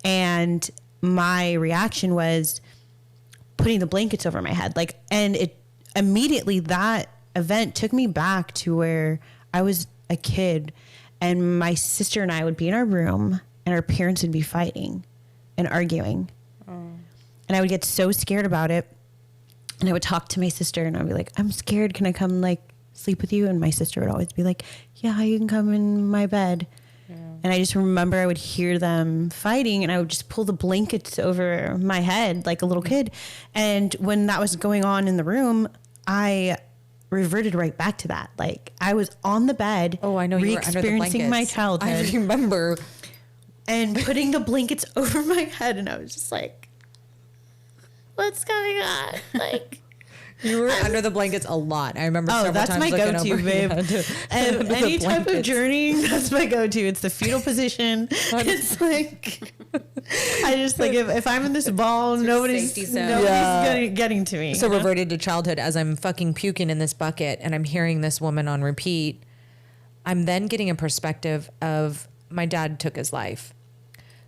And my reaction was putting the blankets over my head. Like, and it immediately, that event took me back to where I was a kid, and my sister and I would be in our room, and our parents would be fighting and arguing. And I would get so scared about it. And I would talk to my sister, and I'd be like, I'm scared. Can I come like sleep with you? And my sister would always be like, yeah, you can come in my bed. And I just remember I would hear them fighting, and I would just pull the blankets over my head like a little kid. And when that was going on in the room, I reverted right back to that. Like I was on the bed. Oh, I know, you were under the re-experiencing my blankets. childhood. I remember. And putting the blankets over my head, and I was just like, what's going on? Like, You were under the blankets a lot. I remember several that's times my looking go-to, over, babe. And the any type of blankets. journeying, that's my go-to. It's the fetal position. It's like, I just like, if I'm in this ball, nobody's safety zone. getting to me. So you know? reverted to childhood as I'm fucking puking in this bucket and I'm hearing this woman on repeat. I'm then getting a perspective of my dad took his life.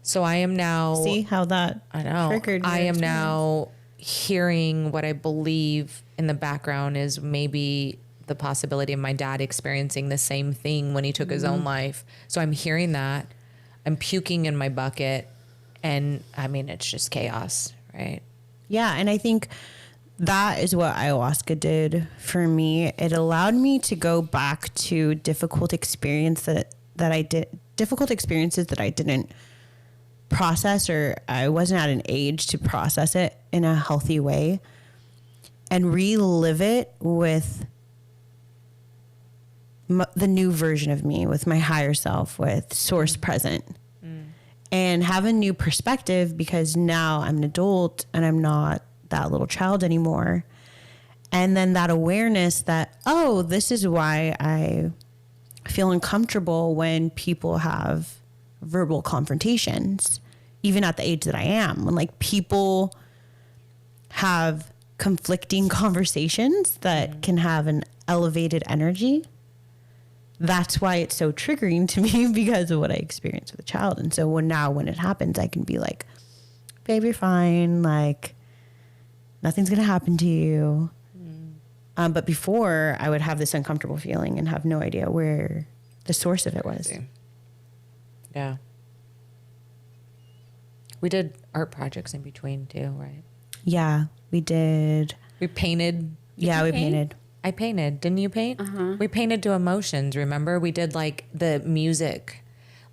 So I am now. See how that I know. triggered your I am experience. now hearing what I believe in the background is maybe the possibility of my dad experiencing the same thing when he took his own life. So I'm hearing that. I'm puking in my bucket. And I mean, it's just chaos, right? Yeah, and I think that is what ayahuasca did for me. It allowed me to go back to difficult experiences that I didn't process, or I wasn't at an age to process it in a healthy way, and relive it with the new version of me, with my higher self, with source present. And have a new perspective, because now I'm an adult and I'm not that little child anymore. And then that awareness that, oh, this is why I feel uncomfortable when people have verbal confrontations, even at the age that I am, when like people have conflicting conversations that can have an elevated energy. That's why it's so triggering to me, because of what I experienced with a child. And so when it happens, I can be like, babe, you're fine. Like, nothing's going to happen to you. But before, I would have this uncomfortable feeling and have no idea where the source of it was. Yeah. We did art projects in between too, right? Yeah, we did. We painted. Yeah, we painted. I painted. Didn't you paint? We painted to emotions, remember? We did like the music.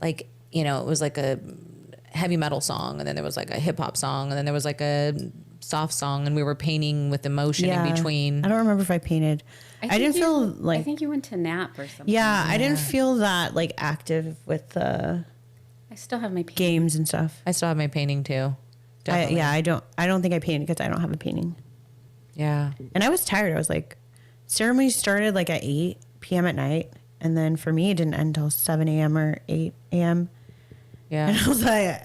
Like, you know, it was like a heavy metal song, and then there was like a hip hop song, and then there was like a soft song, and we were painting with emotion in between. I don't remember if I painted. I didn't feel like. I think you went to nap or something. Yeah, I didn't feel that like active with the I still have my painting. games and stuff. I still have my painting too. Definitely. I don't think I painted because I don't have a painting. Yeah. And I was tired. I was like, ceremony started like at 8 p.m. at night. And then for me, it didn't end until 7 a.m. or 8 a.m. Yeah. And I was like,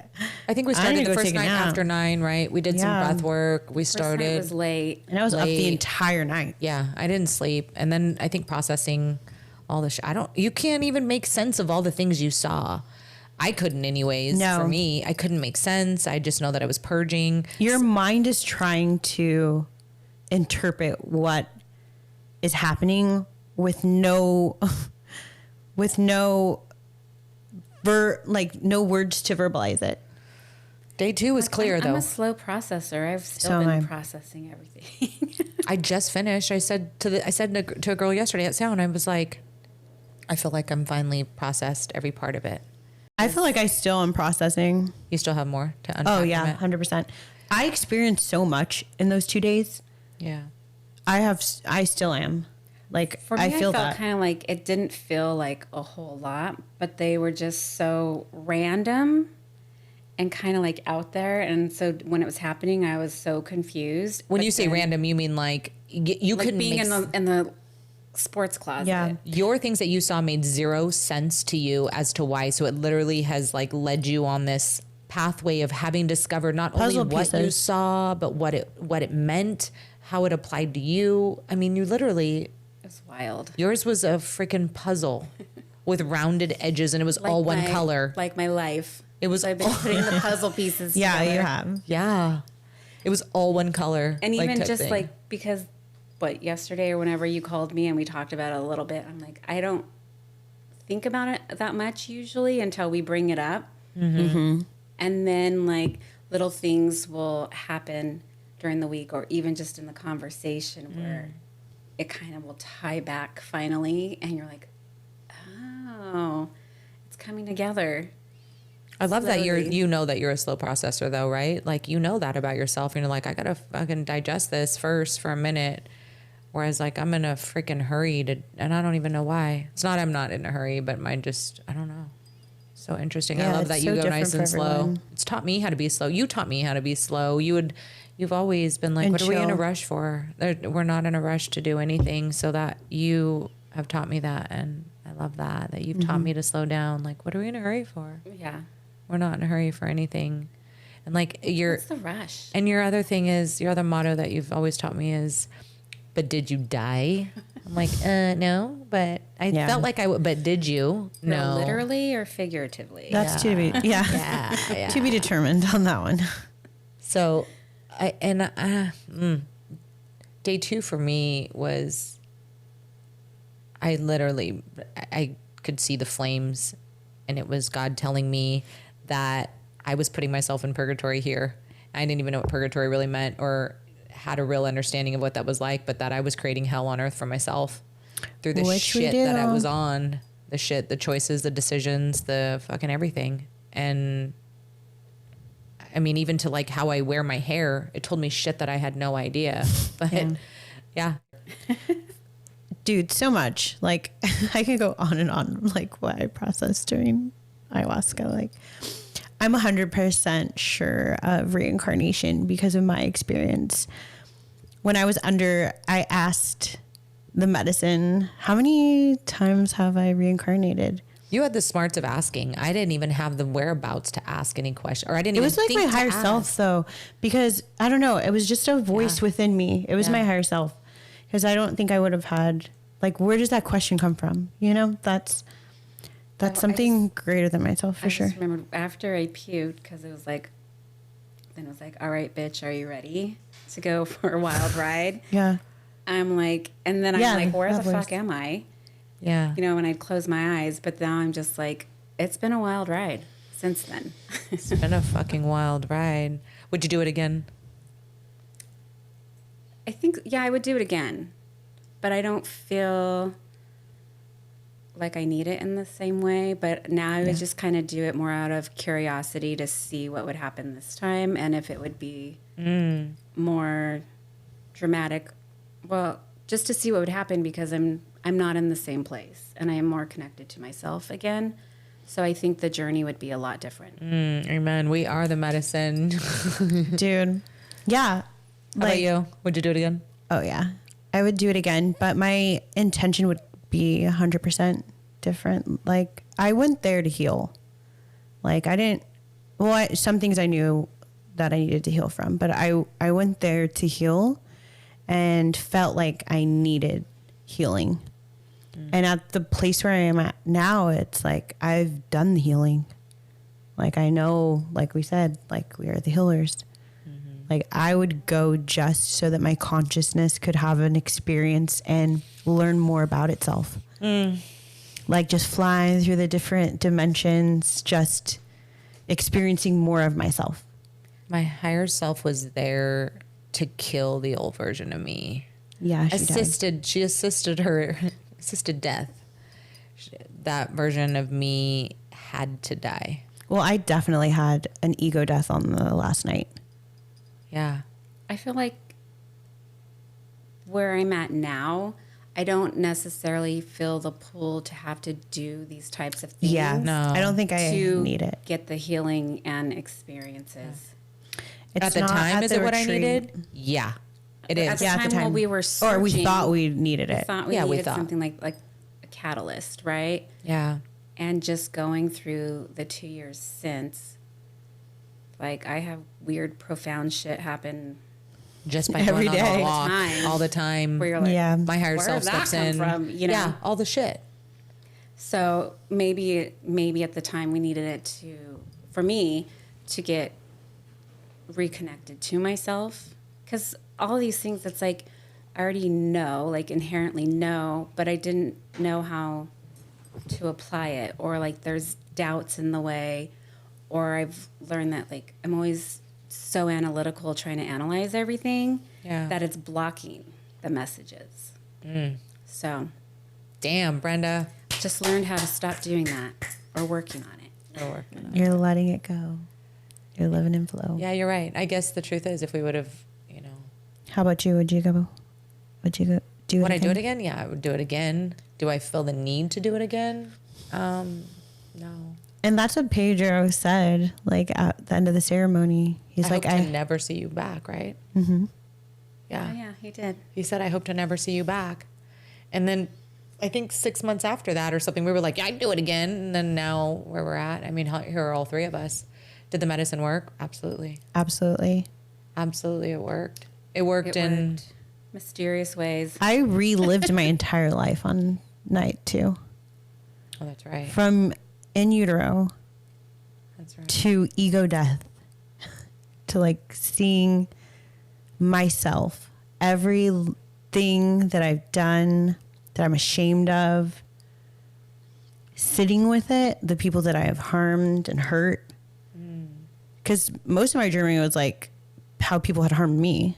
I think we I need started to the go first take a night nap. after 9, right? We did some Yeah. breath work. We First night started. was late. and I was up the Late. entire night. Yeah, I didn't sleep. And then I think processing all the you can't even make sense of all the things you saw. I couldn't anyways. No. For me, I couldn't make sense. I just know that I was purging. Your mind is trying to interpret what is happening with no no words to verbalize it. Day 2 was clear I'm though. a slow processor. I've still So am been I. processing everything. I just finished. I said to a girl yesterday at Sound, I was like, I feel like I'm finally processed every part of it. I feel like I still am processing. You still have more to unpack. Oh yeah, from it? 100%. I experienced so much in those 2 days. Yeah. I still am. Like, For me, I feel felt that. kind of like it didn't feel like a whole lot, but they were just so random and kind of like out there. And so when it was happening, I was so confused. When But you say then, random, you mean like you like couldn't being make in the sports closet. Yeah. your things that you saw made zero sense to you as to why. So it literally has like led you on this pathway of having discovered not Puzzle only what you pieces. saw, but what it meant, how it applied to you. I mean, you literally, It was wild. yours was a freaking puzzle with rounded edges, and it was all one my- color. Like my life. It was So I've been putting the puzzle pieces Yeah, together. you have. Yeah. It was all one color. And like, even type just thing. like, because yesterday or whenever you called me and we talked about it a little bit, I'm like, I don't think about it that much usually until we bring it up. Mm-hmm. And then like little things will happen during the week or even just in the conversation where it kind of will tie back finally. And you're like, oh, it's coming together. I love that slowly. you know that you're a slow processor though, right? Like you know that about yourself, and you're like, I gotta fucking digest this first for a minute. Whereas like I'm in a freaking hurry and I don't even know why. It's not I'm not in a hurry, but mine just I don't know. So interesting. I Yeah, love it's that so you go different nice for and slow. everyone. It's taught me how to be slow. You taught me how to be slow. You You've always been like, And what are we in a chill. rush for? We're not in a rush to do anything. So that you have taught me that. And I love that you've taught me to slow down. Like, what are we in a hurry for? Yeah. We're not in a hurry for anything. And like What's the rush? and your other thing is, your other motto that you've always taught me is, but did you die? I'm like, no, but I Yeah. felt like I would, but did you? No. Literally or figuratively? That's to be, Yeah. to be determined on that one. So, day 2 for me was, I could see the flames, and it was God telling me that I was putting myself in purgatory here. I didn't even know what purgatory really meant or had a real understanding of what that was like, but that I was creating hell on earth for myself through the Which we shit that I do. was on, the choices, the decisions, the fucking everything. And I mean, even to like how I wear my hair, it told me shit that I had no idea. But yeah. Dude, so much. Like, I could go on and on, like, what I processed during ayahuasca. Like, I'm 100% sure of reincarnation because of my experience. When I was under, I asked the medicine, how many times have I reincarnated? You had the smarts of asking. I didn't even have the whereabouts to ask any question, or I didn't It even was like think my to higher ask. self, though, because I don't know. It was just a voice within me. It was my higher self, because I don't think I would have had, like, where does that question come from? You know, that's something greater than myself for I sure. just remembered after I puked, because it was like, then it was like, all right, bitch, are you ready to go for a wild ride? Yeah. I'm like, and then Yeah, I'm like, where that the voice. fuck am I? Yeah. You know, when I'd close my eyes, but now I'm just like, it's been a wild ride since then. It's been a fucking wild ride. Would you do it again? I think, yeah, I would do it again, but I don't feel like I need it in the same way. But now I would just kind of do it more out of curiosity to see what would happen this time and if it would be more dramatic. Well, just to see what would happen, because I'm not in the same place and I am more connected to myself again. So I think the journey would be a lot different. Amen. We are the medicine. How Dude. Yeah. about you? Would you do it again? Oh, yeah. I would do it again, but my intention would be 100% different. Like, I went there to heal. Like, I didn't, some things I knew that I needed to heal from, but I went there to heal and felt like I needed healing. And at the place where I am at now, it's like, I've done the healing. Like, I know, like we said, like, we are the healers. Like, I would go just so that my consciousness could have an experience and learn more about itself. Like, just flying through the different dimensions, just experiencing more of myself. My higher self was there to kill the old version of me. Yeah, she died. She assisted death. That version of me had to die. Well, I definitely had an ego death on the last night. Yeah. I feel like where I'm at now, I don't necessarily feel the pull to have to do these types of things. Yeah, No. I don't think I to need it. get the healing and experiences. It's At the not time, at is the it what I retreat. needed? Yeah. It At is. the Yeah, time, at the time. while we were searching, Or we thought we needed it. thought we Yeah, we needed thought. something like a catalyst, right? Yeah. And just going through the 2 years since, like, I have weird, profound shit happen Just by Every going on day. a walk Time. all the time. where you're like, Yeah. My higher where self did that steps come in. from? You know? Yeah, all the shit. So maybe at the time we needed it for me to get reconnected to myself, because all these things, it's like I already know, like inherently know, but I didn't know how to apply it, or like there's doubts in the way, or I've learned that like I'm always so analytical trying to analyze everything that it's blocking the messages. So Damn, Brenda. just learned how to stop doing that or working on it. We're working on it. You're letting it go. You're living in flow. Yeah, you're right. I guess the truth is, if we would have, How about you? Would you go? Would you go do it would I again? do it again? Yeah, I would do it again. Do I feel the need to do it again? No. And that's what Pedro said, like at the end of the ceremony. He's I like, hope to never see you back, right? Mm-hmm. Yeah. Oh, yeah, he did. He said, I hope to never see you back. And then I think 6 months after that or something, we were like, yeah, I'd do it again. And then now where we're at, I mean, here are all three of us. Did the medicine work? Absolutely. Absolutely. Absolutely, it worked. It worked in mysterious ways. I relived my entire life on night 2. Oh, that's right. From in utero That's right. to ego death to like seeing myself, everything that I've done that I'm ashamed of, sitting with it, the people that I have harmed and hurt. Because most of my journey was like how people had harmed me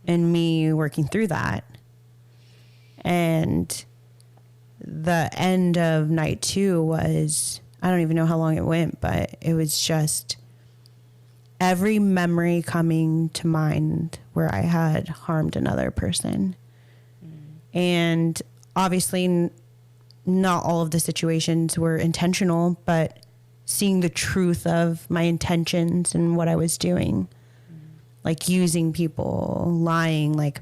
and me working through that. And the end of night 2 was, I don't even know how long it went, but it was just every memory coming to mind where I had harmed another person. And obviously not all of the situations were intentional, but seeing the truth of my intentions and what I was doing, like using people, lying, like,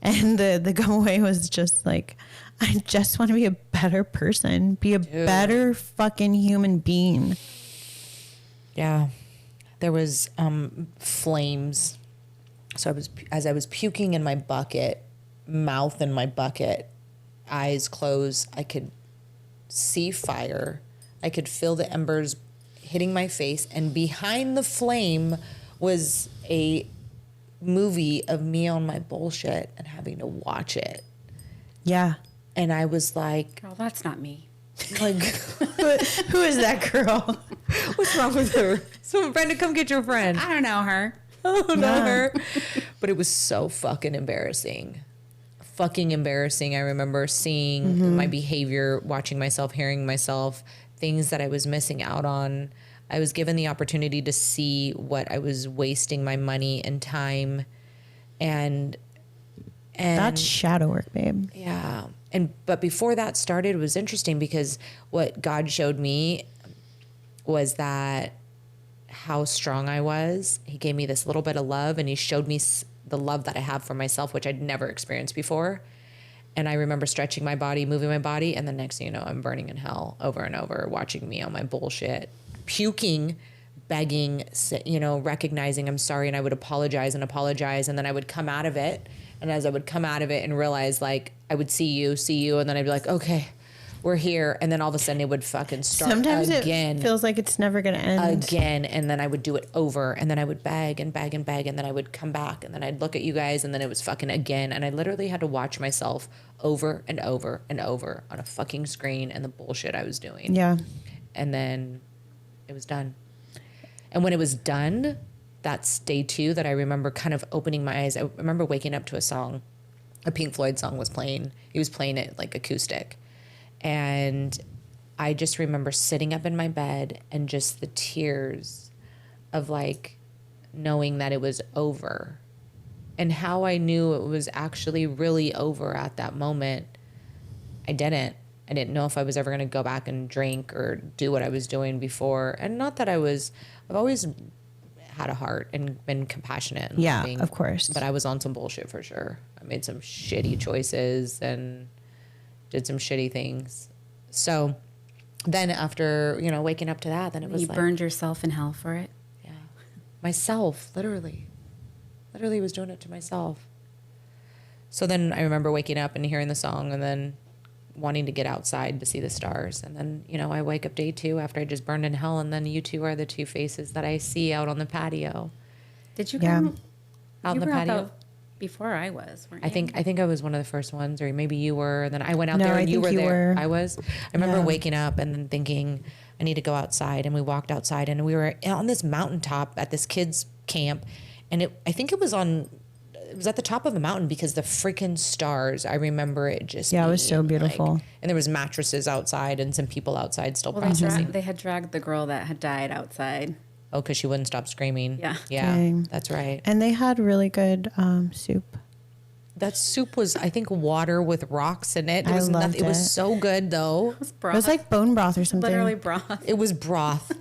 and the go away was just like, I just want to be a better person, be a better fucking human being. Yeah. There was flames. So as I was puking in my bucket, mouth in my bucket, eyes closed, I could see fire. I could feel the embers hitting my face, and behind the flame was a movie of me on my bullshit and having to watch it. Yeah. And I was like, Girl, that's not me. like, Who is that girl? what's wrong with her? So, Brenda, come get your friend. I don't know her. Oh, Yeah. not her. But it was so fucking embarrassing. Fucking embarrassing. I remember seeing my behavior, watching myself, hearing myself, things that I was missing out on. I was given the opportunity to see what I was wasting my money and time. And That's shadow work, babe. yeah. But before that started, it was interesting because what God showed me was that how strong I was. He gave me this little bit of love, and he showed me the love that I have for myself, which I'd never experienced before. And I remember stretching my body, moving my body, and the next thing you know, I'm burning in hell over and over, watching me on my bullshit, puking, begging, recognizing I'm sorry, and I would apologize, and then I would come out of it. And as I would come out of it and realize, like, I would see you, and then I'd be like, okay, we're here. And then all of a sudden it would fucking start Sometimes again. it feels like it's never going to end. Again. And then I would do it over, and then I would beg and beg and beg. And then I would come back, and then I'd look at you guys, and then it was fucking again. And I literally had to watch myself over and over and over on a fucking screen and the bullshit I was doing. Yeah. And then it was done. And when it was done, that's day 2 that I remember kind of opening my eyes. I remember waking up to a song, a Pink Floyd song was playing. He was playing it like acoustic. And I just remember sitting up in my bed and just the tears of like knowing that it was over. And how I knew it was actually really over at that moment, I didn't know if I was ever going to go back and drink or do what I was doing before. And not that I've always had a heart and been compassionate and Yeah, loving, of course. but I was on some bullshit for sure. I made some shitty choices and did some shitty things. So then after, waking up to that, then it was You like, burned yourself in hell for it. yeah, myself, literally was doing it to myself. So then I remember waking up and hearing the song and then wanting to get outside to see the stars. And then, I wake up day 2 after I just burned in hell. And then you two are the 2 faces that I see out on the patio. Did you Yeah. come Out you on the were out patio. the- before I was, weren't you? I think I was one of the first ones, or maybe you were. And then I went out No, there I and you think were you there. were. I was. I remember Yeah. waking up and then thinking, I need to go outside. And we walked outside and we were on this mountaintop at this kids' camp. And I think it was at the top of a mountain because the freaking stars, I remember it just Yeah, it was so being, beautiful. like- and there was mattresses outside and some people outside still Well, processing. they had dragged the girl that had died outside. Oh, because she wouldn't stop screaming. Yeah. Yeah, Dang. that's right. And they had really good soup. That soup was, I think, water with rocks in it. It I was loved It was it. so good, though. It was broth. It was like bone broth or something. literally broth. It was broth.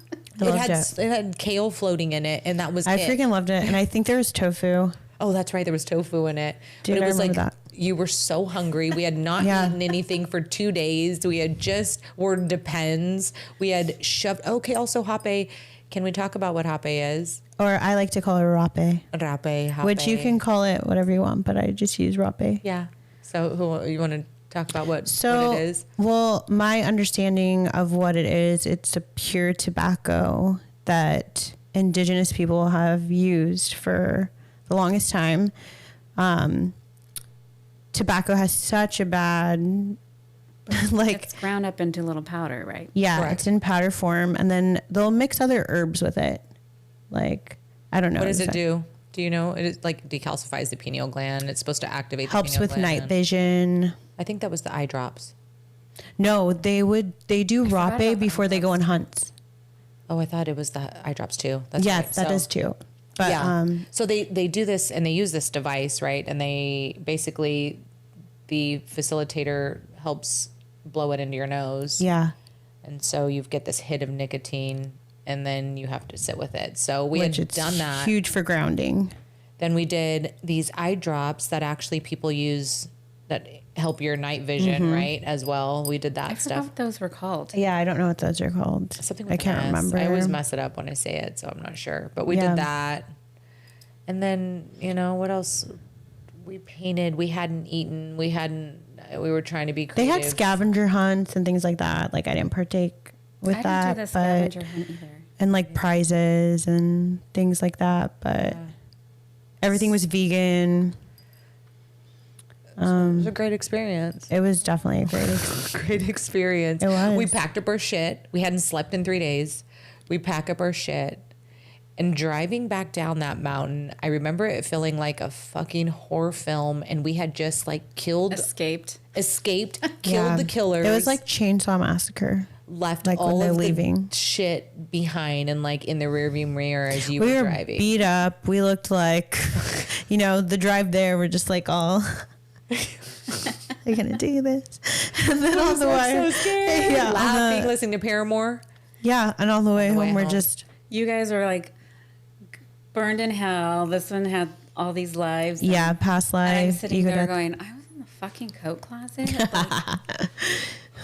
I loved it. It had kale floating in it, and that was I it. freaking loved it. And I think there was tofu. Oh, that's right. There was tofu in it. Dude, but it I was like remember that. you were so hungry. We had not Yeah. eaten anything for 2 days. We had just word depends. We had shoved. Okay, also hape. Can we talk about what hape is? Or I like to call it rape. Rape, hape. Which you can call it whatever you want, but I just use rape. Yeah. So who you want to talk about what So, it is? well, my understanding of what it is, it's a pure tobacco that indigenous people have used for the longest time. Tobacco has such a bad, like, It's ground up into little powder, right? yeah, Correct. it's in powder form, and then they'll mix other herbs with it. Like, I don't know. What does it exactly. do? Do you know? It is like decalcifies the pineal gland. It's supposed to activate Helps the pineal with gland. night vision. I think that was the eye drops. No, they do forgot about rape the before they go on hunts. Oh, I thought it was the eye drops too. That's Yeah, right. that So- is too. But yeah. So they do this and they use this device, right? And they basically, the facilitator helps blow it into your nose. yeah, And so you get this hit of nicotine and then you have to sit with it. So we which had it's done that. huge for grounding. Then we did these eye drops that actually people use that help your night vision, right? As well. We did that I forgot stuff. what those were called. Yeah, I don't know what those are called. Something with I can't an S. remember. I always mess it up when I say it, so I'm not sure. But we Yeah. did that. And then, what else? We painted. We hadn't eaten. We were trying to be They creative. had scavenger hunts and things like that. Like I didn't partake with I that, didn't do the but scavenger hunt either. and like prizes and things like that. But everything was vegan. It was a great experience. It was definitely a great experience. Great experience. It was. We packed up our shit. We hadn't slept in 3 days. We pack up our shit. And driving back down that mountain, I remember it feeling like a fucking horror film. And we had just like escaped, killed the killers. It was like Chainsaw Massacre. left like when all they're of leaving. the shit behind and like in the rearview mirror as you We were were driving. beat up. We looked like, the drive there, we're just like all, are you going to do this? And then on the way, so scared. yeah, Laughing, listening to Paramore. yeah, and on the way way home, we're home. just, You guys were like burned in hell. This one had all these lives. yeah, past And I'm life. sitting you there could- going, I was in the fucking coat closet.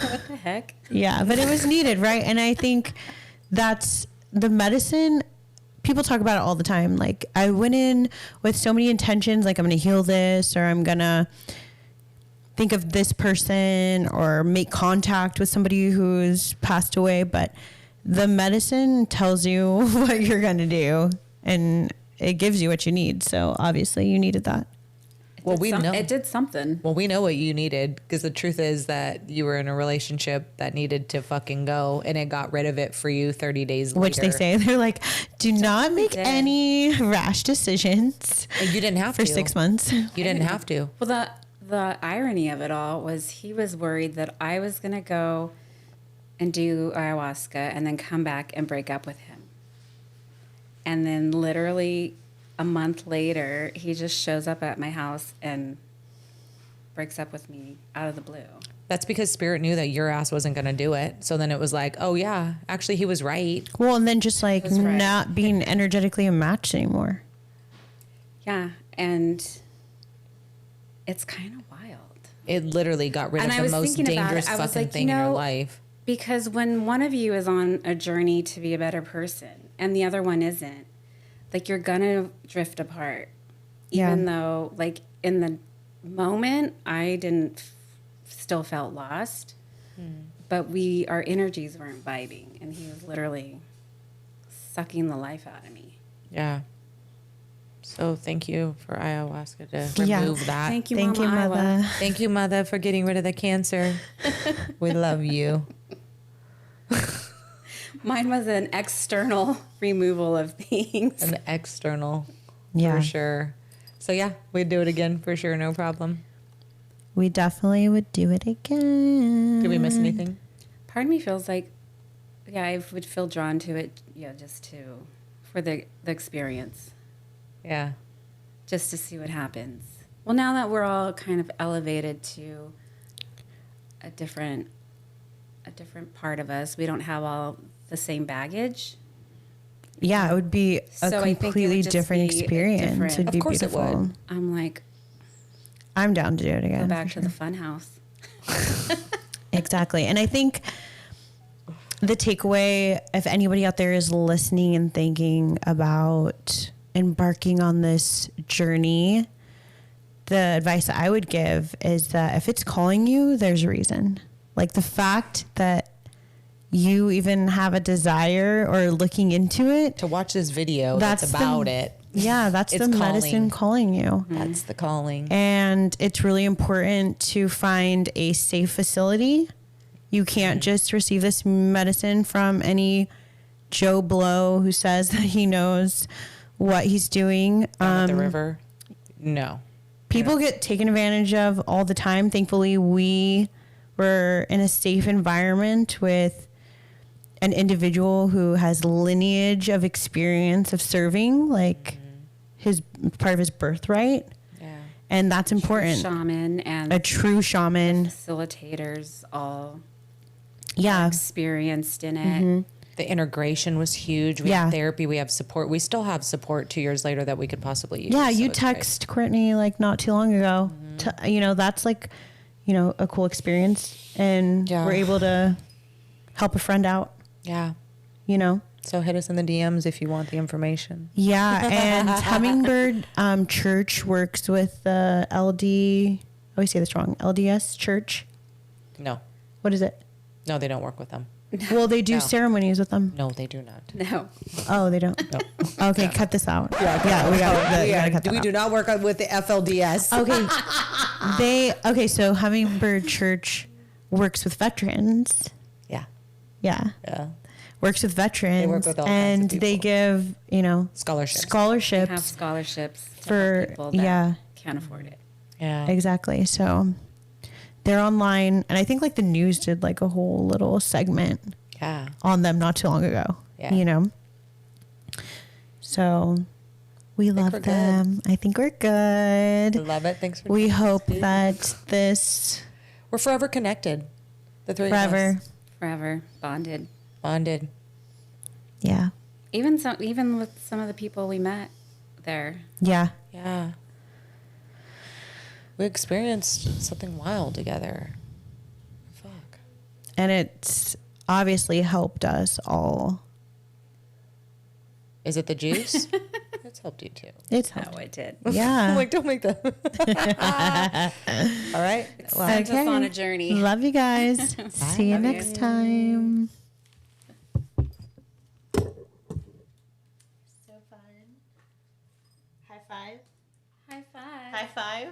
Like, what the heck? Yeah, but it was needed, right? And I think that's the medicine. People talk about it all the time. Like, I went in with so many intentions, like, I'm going to heal this, or I'm going to think of this person, or make contact with somebody who's passed away. But the medicine tells you what you're going to do, and it gives you what you need. So, obviously, you needed that. Well, we know. It did something. Well, we know what you needed because the truth is that you were in a relationship that needed to fucking go and it got rid of it for you 30 days later. Which they say, they're like, do not make did. any rash decisions And you didn't have for to. 6 months. You didn't have to. Well, the irony of it all was he was worried that I was going to go and do ayahuasca and then come back and break up with him. And then literally a month later, he just shows up at my house and breaks up with me out of the blue. That's because Spirit knew that your ass wasn't going to do it. So then it was like, oh, yeah, actually, he was right. Well, and then just like That's right. not being energetically a match anymore. Yeah, and it's kind of wild. It literally got rid And of I the was most thinking about dangerous it. I was fucking like, thing in your you know, life. Because when one of you is on a journey to be a better person and the other one isn't, like you're gonna drift apart. Yeah. Even though, like in the moment, I still felt lost, but our energies weren't vibing, and he was literally sucking the life out of me. Yeah. So thank you for ayahuasca to Yeah. remove that. Thank you, Thank you, Mama Iowa. Mother. Thank you, Mother, for getting rid of the cancer. We love you. Mine was an external removal of things. An external, Yeah. for sure. So yeah, we'd do it again for sure, no problem. We definitely would do it again. Did we miss anything? Part of me feels like, yeah, I would feel drawn to it, for the experience, Yeah. just to see what happens. Well, now that we're all kind of elevated to a different part of us, we don't have all the same baggage. Yeah, it would be a So I think it completely would just different be experience. different. It'd be Of course it beautiful. would. I'm like, I'm down to do it again. go back for to the fun house. Exactly. And I think the takeaway, if anybody out there is listening and thinking about embarking on this journey, the advice that I would give is that if it's calling you, there's a reason. Like the fact that you even have a desire or looking into it, To watch this video that's the- about it. yeah, that's It's the medicine calling you. That's the calling. And it's really important to find a safe facility. You can't just receive this medicine from any Joe Blow who says that he knows what he's doing. Down at the river. No. People get taken advantage of all the time. Thankfully, we were in a safe environment with an individual who has lineage of experience of serving, like his part of his birthright. Yeah. And that's important. Shaman and A true shaman. facilitators all Yeah. experienced in it. The integration was huge. We Yeah. have therapy. We have support. We still have support 2 years later that we could possibly use. Yeah, so you it's great. text Courtney like not too long ago. That's like, a cool experience. And Yeah. we're able to help a friend out, Yeah. you know? So hit us in the DMs if you want the information. Yeah. And Hummingbird Church works with the LD, I always say this wrong, LDS Church. No. What is it? No, they don't work with them. Well, they do No. ceremonies with them. No, they do not. No. Oh, they don't? No. Okay, cut this out. Yeah, we gotta cut that we out. do not work with the FLDS. Okay, so Hummingbird Church works with veterans. Yeah. Yeah. Yeah. Works with veterans. They work with all kinds and of they people. give, Scholarships. Have scholarships. scholarships to For- help people that yeah. can't afford it. Yeah. Exactly. So they're online. And I think like the news did like a whole little segment Yeah. on them not too long ago. Yeah. So we love we're good. them. I think we're good. Love it. Thanks for We joining us, hope dude. that this We're forever connected. The three of forever. us. Forever bonded. Bonded. Yeah. Even with some of the people we met there. Yeah. Yeah. We experienced something wild together. Fuck. And it's obviously helped us all. Is it the juice? It's helped you too. It's Oh, helped. it did. Yeah. I'm like, don't make that. All right. Well, Sent us on a journey. Love you guys. See you Love you. next time. So fun. High five. High five. High five.